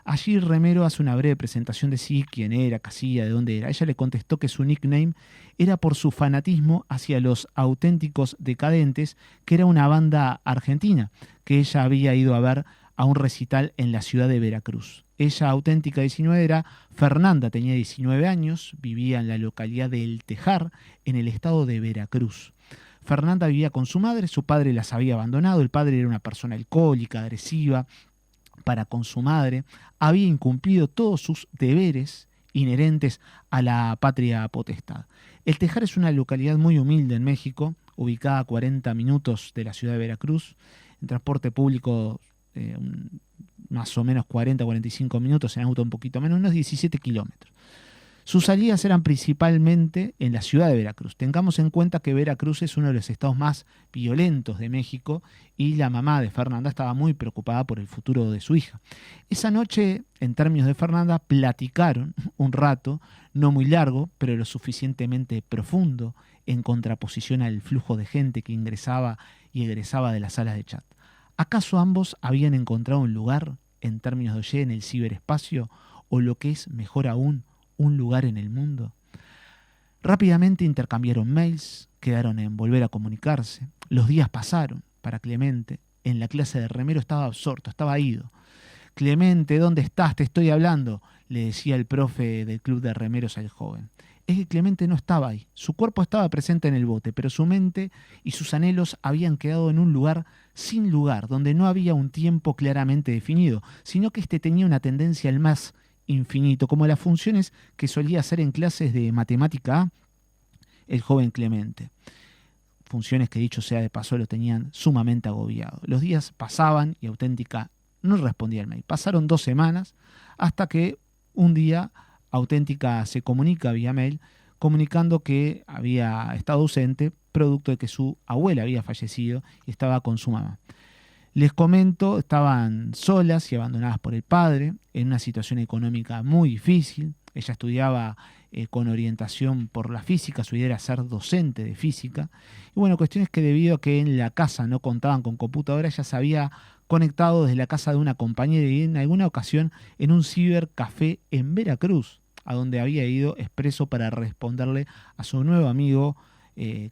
Allí Remero hace una breve presentación de sí, quién era, qué hacía, de dónde era. Ella le contestó que su nickname era por su fanatismo hacia los Auténticos Decadentes, que era una banda argentina que ella había ido a ver a un recital en la ciudad de Veracruz. Ella, Auténtica 19, era Fernanda, tenía 19 años, vivía en la localidad de El Tejar, en el estado de Veracruz. Fernanda vivía con su madre, su padre las había abandonado, el padre era una persona alcohólica, agresiva para con su madre, había incumplido todos sus deberes inherentes a la patria potestad. El Tejar es una localidad muy humilde en México, ubicada a 40 minutos de la ciudad de Veracruz, en transporte público más o menos 40-45 minutos, en auto un poquito menos, unos 17 kilómetros. Sus salidas eran principalmente en la ciudad de Veracruz. Tengamos en cuenta que Veracruz es uno de los estados más violentos de México y la mamá de Fernanda estaba muy preocupada por el futuro de su hija. Esa noche, en términos de Fernanda, platicaron un rato, no muy largo, pero lo suficientemente profundo, en contraposición al flujo de gente que ingresaba y egresaba de las salas de chat. ¿Acaso ambos habían encontrado un lugar, en términos de Oye, en el ciberespacio, o lo que es mejor aún, un lugar en el mundo? Rápidamente intercambiaron mails, quedaron en volver a comunicarse. Los días pasaron para Clemente. En la clase de Remero estaba absorto, estaba ido. Clemente, ¿dónde estás? Te estoy hablando, le decía el profe del club de remeros al joven. Es que Clemente no estaba ahí. Su cuerpo estaba presente en el bote, pero su mente y sus anhelos habían quedado en un lugar sin lugar, donde no había un tiempo claramente definido, sino que éste tenía una tendencia al más infinito, como las funciones que solía hacer en clases de matemática A el joven Clemente. Funciones que, dicho sea de paso, lo tenían sumamente agobiado. Los días pasaban y Auténtica no respondía al mail. Pasaron 2 semanas hasta que un día Auténtica se comunica vía mail comunicando que había estado ausente producto de que su abuela había fallecido y estaba con su mamá. Les comento, estaban solas y abandonadas por el padre, en una situación económica muy difícil. Ella estudiaba con orientación por la física, su idea era ser docente de física. Y bueno, cuestiones que debido a que en la casa no contaban con computadora, ella se había conectado desde la casa de una compañera y en alguna ocasión en un cibercafé en Veracruz, a donde había ido expreso para responderle a su nuevo amigo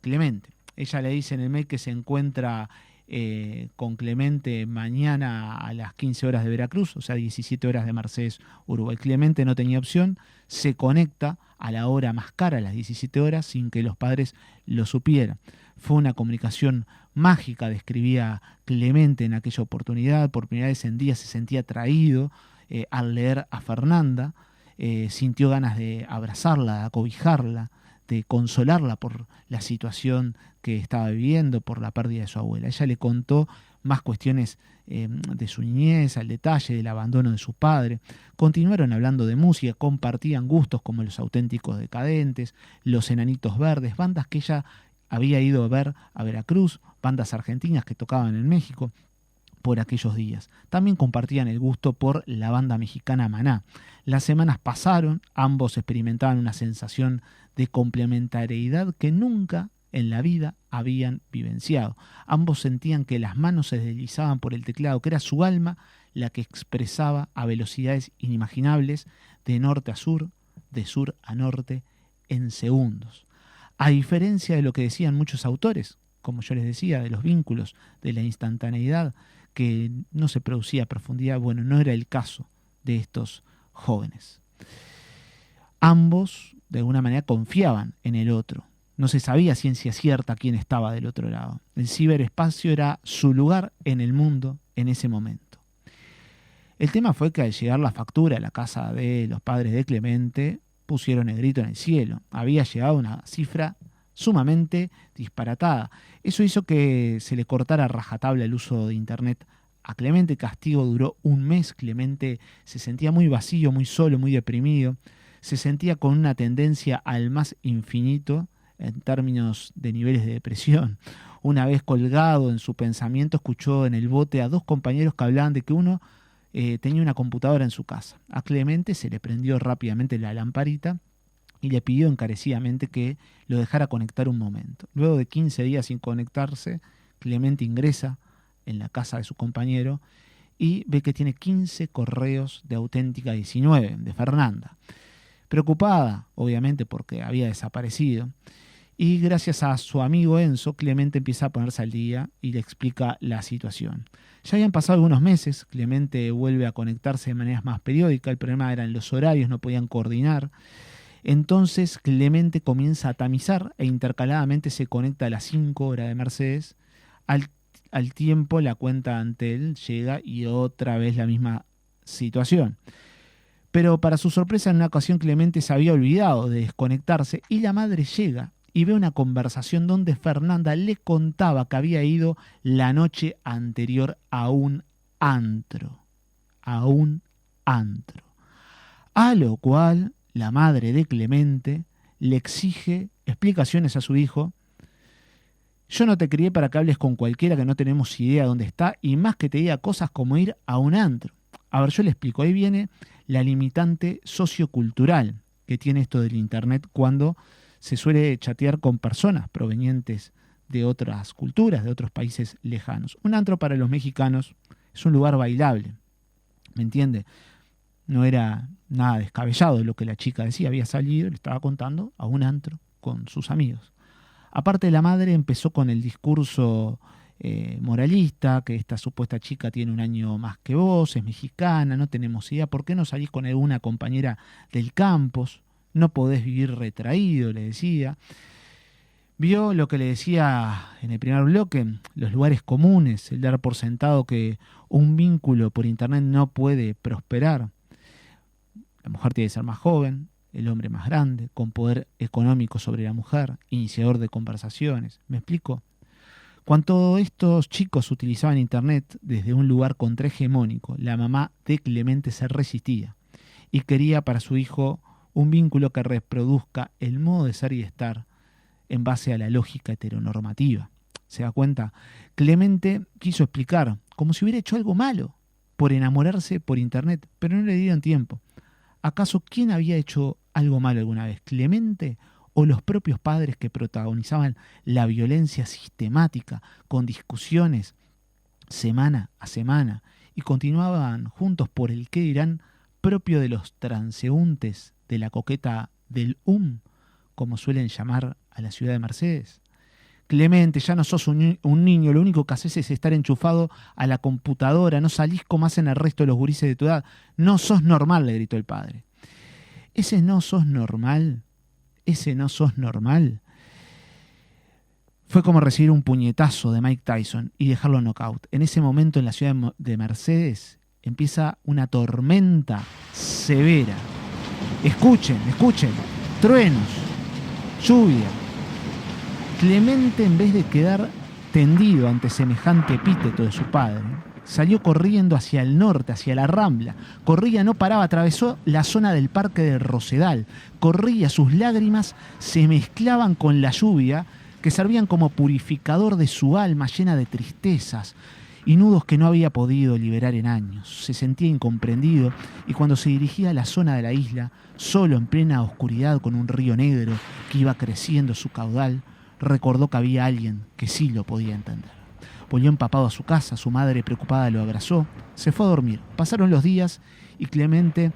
Clemente. Ella le dice en el mail que se encuentra con Clemente mañana a las 15 horas de Veracruz, o sea 17 horas de Mercedes, Uruguay. Clemente no tenía opción, se conecta a la hora más cara, a las 17 horas, sin que los padres lo supieran. Fue una comunicación mágica, describía Clemente en aquella oportunidad. Por primera vez en día se sentía atraído al leer a Fernanda, sintió ganas de abrazarla, de acobijarla, de consolarla por la situación que estaba viviendo, por la pérdida de su abuela. Ella le contó más cuestiones de su niñez, al detalle del abandono de su padre. Continuaron hablando de música, compartían gustos como los Auténticos Decadentes, los Enanitos Verdes, bandas que ella había ido a ver a Veracruz, bandas argentinas que tocaban en México por aquellos días. También compartían el gusto por la banda mexicana Maná. Las semanas pasaron, ambos experimentaban una sensación de complementariedad que nunca en la vida habían vivenciado. Ambos sentían que las manos se deslizaban por el teclado, que era su alma la que expresaba a velocidades inimaginables de norte a sur, de sur a norte, en segundos. A diferencia de lo que decían muchos autores, como yo les decía, de los vínculos, de la instantaneidad, que no se producía a profundidad, bueno, no era el caso de estos jóvenes. Ambos, de alguna manera, confiaban en el otro. No se sabía a ciencia cierta quién estaba del otro lado. El ciberespacio era su lugar en el mundo en ese momento. El tema fue que al llegar la factura a la casa de los padres de Clemente, pusieron el grito en el cielo. Había llegado una cifra sumamente disparatada. Eso hizo que se le cortara a rajatabla el uso de Internet a Clemente. El castigo duró 1 mes. Clemente se sentía muy vacío, muy solo, muy deprimido. Se sentía con una tendencia al más infinito en términos de niveles de depresión. Una vez colgado en su pensamiento, escuchó en el bote a 2 compañeros que hablaban de que uno tenía una computadora en su casa. A Clemente se le prendió rápidamente la lamparita y le pidió encarecidamente que lo dejara conectar un momento. Luego de 15 días sin conectarse, Clemente ingresa en la casa de su compañero y ve que tiene 15 correos de Auténtica 19, de Fernanda. Preocupada, obviamente, porque había desaparecido, y gracias a su amigo Enzo, Clemente empieza a ponerse al día y le explica la situación. Ya habían pasado algunos meses, Clemente vuelve a conectarse de maneras más periódicas, el problema eran los horarios, no podían coordinar. Entonces Clemente comienza a tamizar e intercaladamente se conecta a las 5 horas de Mercedes. Al tiempo la cuenta ante él llega y otra vez la misma situación. Pero para su sorpresa, en una ocasión Clemente se había olvidado de desconectarse y la madre llega y ve una conversación donde Fernanda le contaba que había ido la noche anterior a un antro. A un antro. A lo cual la madre de Clemente le exige explicaciones a su hijo. Yo no te crié para que hables con cualquiera que no tenemos idea dónde está y más que te diga cosas como ir a un antro. A ver, yo le explico. Ahí viene la limitante sociocultural que tiene esto del Internet cuando se suele chatear con personas provenientes de otras culturas, de otros países lejanos. Un antro para los mexicanos es un lugar bailable, ¿me entiende? No era nada descabellado lo que la chica decía, había salido, le estaba contando, a un antro con sus amigos. Aparte, la madre empezó con el discurso moralista, que esta supuesta chica tiene un año más que vos, es mexicana, no tenemos idea, ¿por qué no salís con alguna compañera del campus? No podés vivir retraído, le decía. Vio lo que le decía en el primer bloque, los lugares comunes, el dar por sentado que un vínculo por internet no puede prosperar. La mujer tiene que ser más joven, el hombre más grande, con poder económico sobre la mujer, iniciador de conversaciones. ¿Me explico? Cuando estos chicos utilizaban internet desde un lugar contrahegemónico, la mamá de Clemente se resistía y quería para su hijo un vínculo que reproduzca el modo de ser y estar en base a la lógica heteronormativa. ¿Se da cuenta? Clemente quiso explicar, como si hubiera hecho algo malo, por enamorarse por internet, pero no le dieron tiempo. ¿Acaso quién había hecho algo malo alguna vez? ¿Clemente o los propios padres que protagonizaban la violencia sistemática con discusiones semana a semana y continuaban juntos por el qué dirán propio de los transeúntes de la coqueta del como suelen llamar a la ciudad de Mercedes? Clemente, ya no sos un niño, lo único que haces es estar enchufado a la computadora, no salís como hacen el resto de los gurises de tu edad. No sos normal, le gritó el padre. Ese no sos normal, fue como recibir un puñetazo de Mike Tyson y dejarlo knockout. En ese momento en la ciudad de Mercedes empieza una tormenta severa. Escuchen, truenos, lluvia. Clemente, en vez de quedar tendido ante semejante epíteto de su padre, salió corriendo hacia el norte, hacia la Rambla. Corría, no paraba, atravesó la zona del Parque del Rosedal. Corría, sus lágrimas se mezclaban con la lluvia que servían como purificador de su alma llena de tristezas y nudos que no había podido liberar en años. Se sentía incomprendido y cuando se dirigía a la zona de la isla, solo en plena oscuridad con un río negro que iba creciendo su caudal, recordó que había alguien que sí lo podía entender. Volvió empapado a su casa, su madre preocupada lo abrazó, se fue a dormir. Pasaron los días y Clemente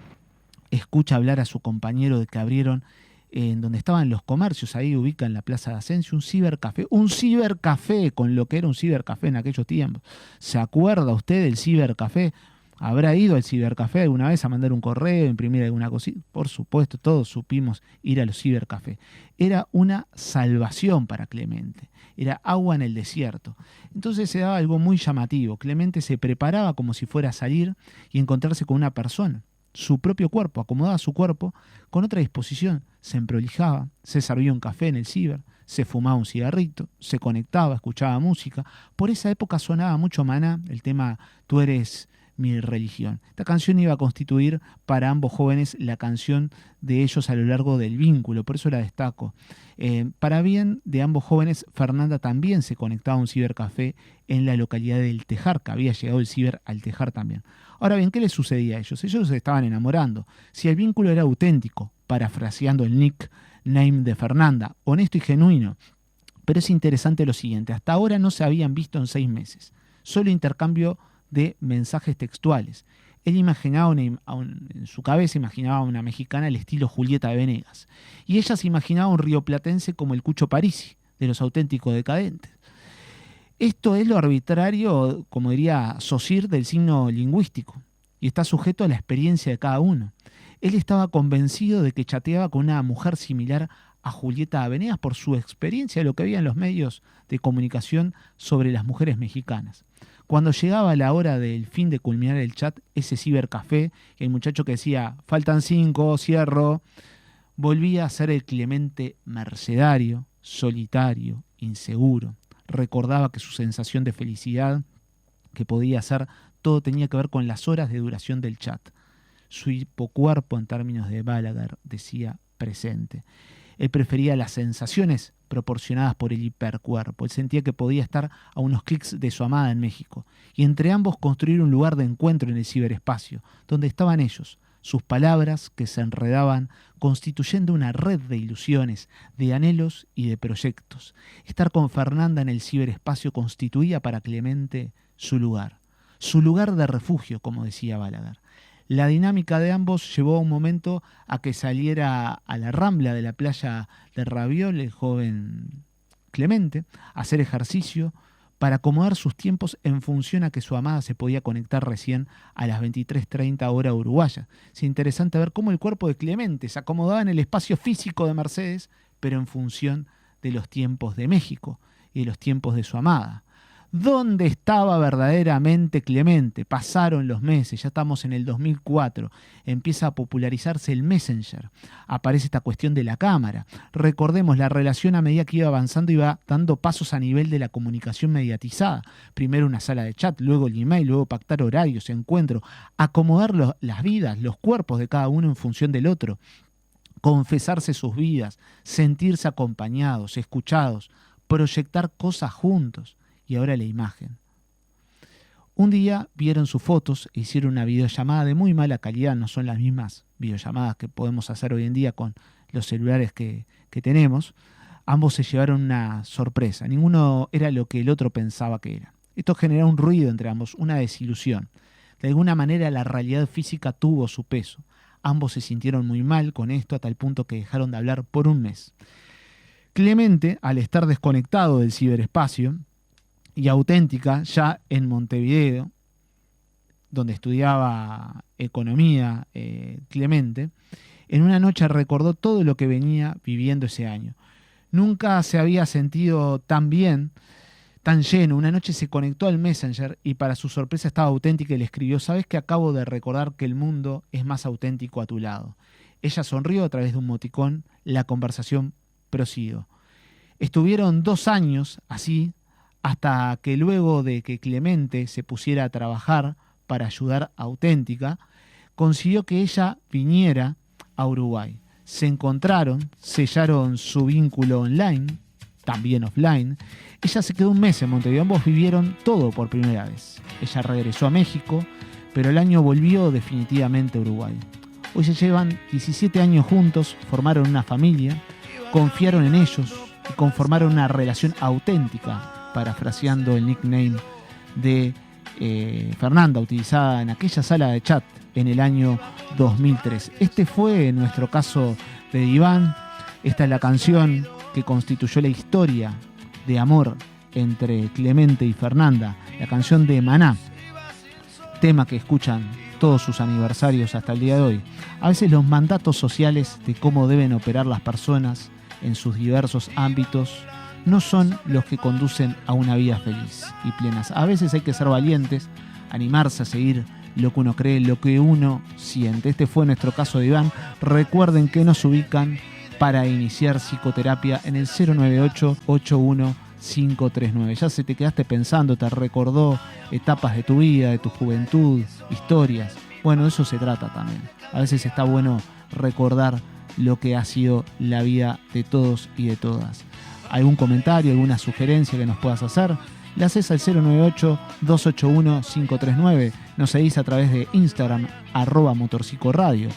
escucha hablar a su compañero de que abrieron en donde estaban los comercios, ahí ubica en la Plaza de Ascenso, un cibercafé, con lo que era un cibercafé en aquellos tiempos. ¿Se acuerda usted del cibercafé? ¿Habrá ido al cibercafé alguna vez a mandar un correo, imprimir alguna cosita? Por supuesto, todos supimos ir a los cibercafés. Era una salvación para Clemente. Era agua en el desierto. Entonces se daba algo muy llamativo. Clemente se preparaba como si fuera a salir y encontrarse con una persona. Su propio cuerpo, acomodaba su cuerpo con otra disposición. Se emprolijaba, se servía un café en el ciber, se fumaba un cigarrito, se conectaba, escuchaba música. Por esa época sonaba mucho Maná, el tema Tú eres mi religión. Esta canción iba a constituir para ambos jóvenes la canción de ellos a lo largo del vínculo, por eso la destaco. Para bien de ambos jóvenes, Fernanda también se conectaba a un cibercafé en la localidad del Tejar, que había llegado el ciber al Tejar también. Ahora bien, ¿qué les sucedía a ellos? Ellos se estaban enamorando. Si el vínculo era auténtico, parafraseando el nickname de Fernanda, honesto y genuino, pero es interesante lo siguiente, hasta ahora no se habían visto en 6 meses, solo intercambio de mensajes textuales. Él imaginaba en su cabeza imaginaba una mexicana al estilo Julieta Venegas. Y ella se imaginaba un rioplatense como el Cucho Parisi, de los auténticos decadentes. Esto es lo arbitrario, como diría Saussure, del signo lingüístico, y está sujeto a la experiencia de cada uno. Él estaba convencido de que chateaba con una mujer similar a Julieta Venegas por su experiencia de lo que había en los medios de comunicación sobre las mujeres mexicanas. Cuando llegaba la hora del fin de culminar el chat, ese cibercafé, el muchacho que decía, faltan 5, cierro, volvía a ser el Clemente mercedario, solitario, inseguro. Recordaba que su sensación de felicidad, que podía ser, todo tenía que ver con las horas de duración del chat. Su hipocuerpo, en términos de Balaguer, decía presente. Él prefería las sensaciones proporcionadas por el hipercuerpo. Él sentía que podía estar a unos clics de su amada en México y entre ambos construir un lugar de encuentro en el ciberespacio, donde estaban ellos, sus palabras que se enredaban constituyendo una red de ilusiones, de anhelos y de proyectos. Estar con Fernanda en el ciberespacio constituía para Clemente su lugar de refugio, como decía Balaguer. La dinámica de ambos llevó a un momento a que saliera a la Rambla de la playa de Raviol el joven Clemente a hacer ejercicio para acomodar sus tiempos en función a que su amada se podía conectar recién a las 23:30 hora uruguaya. Es interesante ver cómo el cuerpo de Clemente se acomodaba en el espacio físico de Mercedes, pero en función de los tiempos de México y de los tiempos de su amada. ¿Dónde estaba verdaderamente Clemente? Pasaron los meses, ya estamos en el 2004, empieza a popularizarse el Messenger, aparece esta cuestión de la cámara. Recordemos, la relación a medida que iba avanzando iba dando pasos a nivel de la comunicación mediatizada. Primero una sala de chat, luego el email, luego pactar horarios, encuentro, acomodar las vidas, los cuerpos de cada uno en función del otro, confesarse sus vidas, sentirse acompañados, escuchados, proyectar cosas juntos. Y ahora la imagen. Un día vieron sus fotos e hicieron una videollamada de muy mala calidad. No son las mismas videollamadas que podemos hacer hoy en día con los celulares que tenemos. Ambos se llevaron una sorpresa. Ninguno era lo que el otro pensaba que era. Esto generó un ruido entre ambos, una desilusión. De alguna manera la realidad física tuvo su peso. Ambos se sintieron muy mal con esto a tal punto que dejaron de hablar por un mes. Clemente, al estar desconectado del ciberespacio, y Auténtica, ya en Montevideo, donde estudiaba economía Clemente, en una noche recordó todo lo que venía viviendo ese año. Nunca se había sentido tan bien, tan lleno. Una noche se conectó al Messenger y para su sorpresa estaba Auténtica y le escribió: ¿sabes que acabo de recordar que el mundo es más auténtico a tu lado? Ella sonrió a través de un emoticón, la conversación prosiguió. Estuvieron 2 años así, hasta que luego de que Clemente se pusiera a trabajar para ayudar a Auténtica, consiguió que ella viniera a Uruguay. Se encontraron, sellaron su vínculo online, también offline. Ella se quedó un mes en Montevideo, ambos vivieron todo por primera vez. Ella regresó a México, pero el año volvió definitivamente a Uruguay. Hoy se llevan 17 años juntos, formaron una familia, confiaron en ellos y conformaron una relación auténtica, parafraseando el nickname de Fernanda, utilizada en aquella sala de chat en el año 2003. Este fue nuestro caso de Diván. Esta es la canción que constituyó la historia de amor entre Clemente y Fernanda, la canción de Maná, tema que escuchan todos sus aniversarios hasta el día de hoy. A veces los mandatos sociales de cómo deben operar las personas en sus diversos ámbitos no son los que conducen a una vida feliz y plena. A veces hay que ser valientes, animarse a seguir lo que uno cree, lo que uno siente. Este fue nuestro caso de Iván. Recuerden que nos ubican para iniciar psicoterapia en el 098-81-539. Ya se te quedaste pensando, te recordó etapas de tu vida, de tu juventud, historias. Bueno, de eso se trata también. A veces está bueno recordar lo que ha sido la vida de todos y de todas. ¿Algún comentario, alguna sugerencia que nos puedas hacer? Le haces al 098-281-539. Nos seguís a través de Instagram, @motorpsicoradio.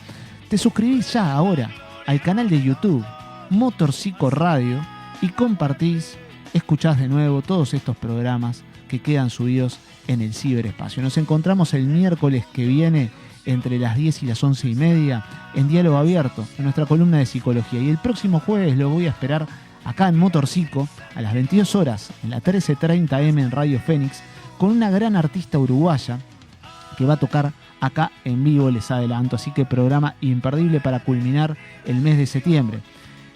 Te suscribís ya ahora al canal de YouTube Motorpsico Radio y compartís, escuchás de nuevo todos estos programas que quedan subidos en el ciberespacio. Nos encontramos el miércoles que viene entre las 10 y las 11:30 en Diálogo Abierto, en nuestra columna de psicología. Y el próximo jueves lo voy a esperar acá en Motorpsico a las 22 horas en la 13:30 M en Radio Fénix con una gran artista uruguaya que va a tocar acá en vivo, les adelanto. Así que programa imperdible para culminar el mes de septiembre.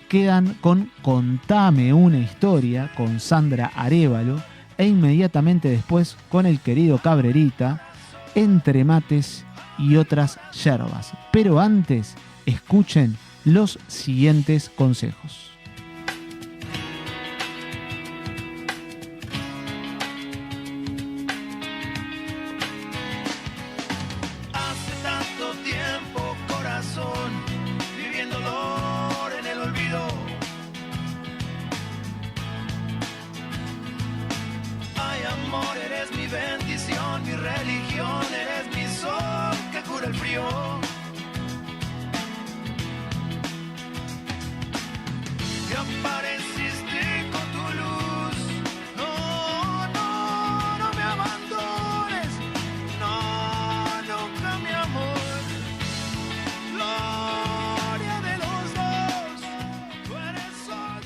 Quedan con Contame una historia con Sandra Arévalo e inmediatamente después con el querido Cabrerita, Entre mates y otras yerbas. Pero antes, escuchen los siguientes consejos.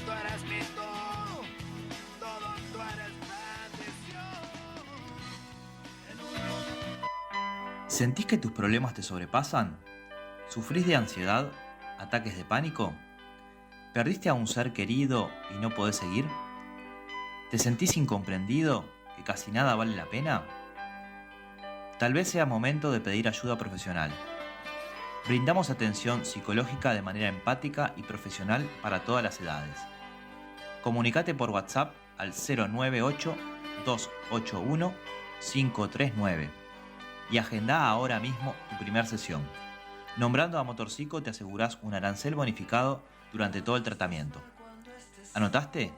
Tú eres mi todo, todo tú eres bendición. sentís que tus problemas te sobrepasan? ¿Sufrís de ansiedad? ¿Ataques de pánico? ¿Perdiste a un ser querido y no podés seguir? ¿Te sentís incomprendido? ¿Que casi nada vale la pena? Tal vez sea momento de pedir ayuda profesional. Brindamos atención psicológica de manera empática y profesional para todas las edades. Comunicate por WhatsApp al 098-281-539 y agendá ahora mismo tu primera sesión. Nombrando a Motorcico te asegurás un arancel bonificado durante todo el tratamiento. ¿Anotaste?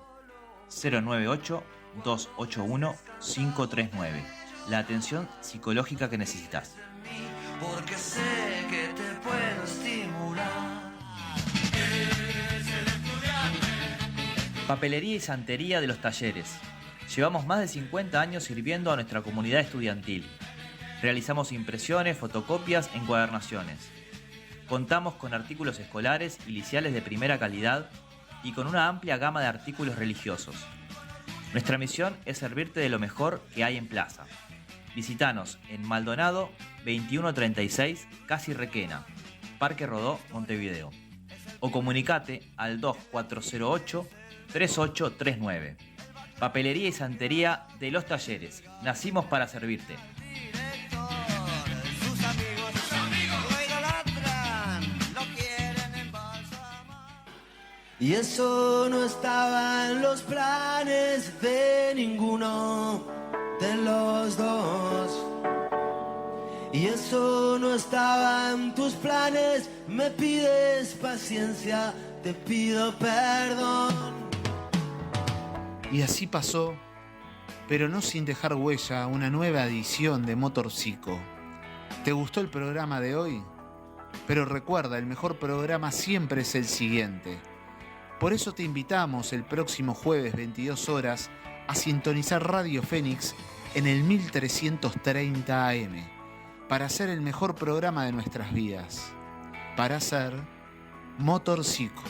098-281-539. La atención psicológica que necesitas. Porque sé que te puedo estimular. Papelería y santería de los talleres. Llevamos más de 50 años sirviendo a nuestra comunidad estudiantil. Realizamos impresiones, fotocopias, encuadernaciones. Contamos con artículos escolares y liciales de primera calidad y con una amplia gama de artículos religiosos. Nuestra misión es servirte de lo mejor que hay en Plaza. Visítanos en Maldonado 2136, Casi Requena, Parque Rodó, Montevideo. O comunicate al 2408-3839. Papelería y santería de los talleres. Nacimos para servirte. Y eso no estaba en los planes de ninguno de los dos. Y eso no estaba en tus planes. Me pides paciencia, te pido perdón. Y así pasó, pero no sin dejar huella, una nueva edición de Motorcico. ¿Te gustó el programa de hoy? Pero recuerda, el mejor programa siempre es el siguiente. Por eso te invitamos el próximo jueves 22 horas a sintonizar Radio Fénix en el 1330 AM para hacer el mejor programa de nuestras vidas, para hacer Motorcico.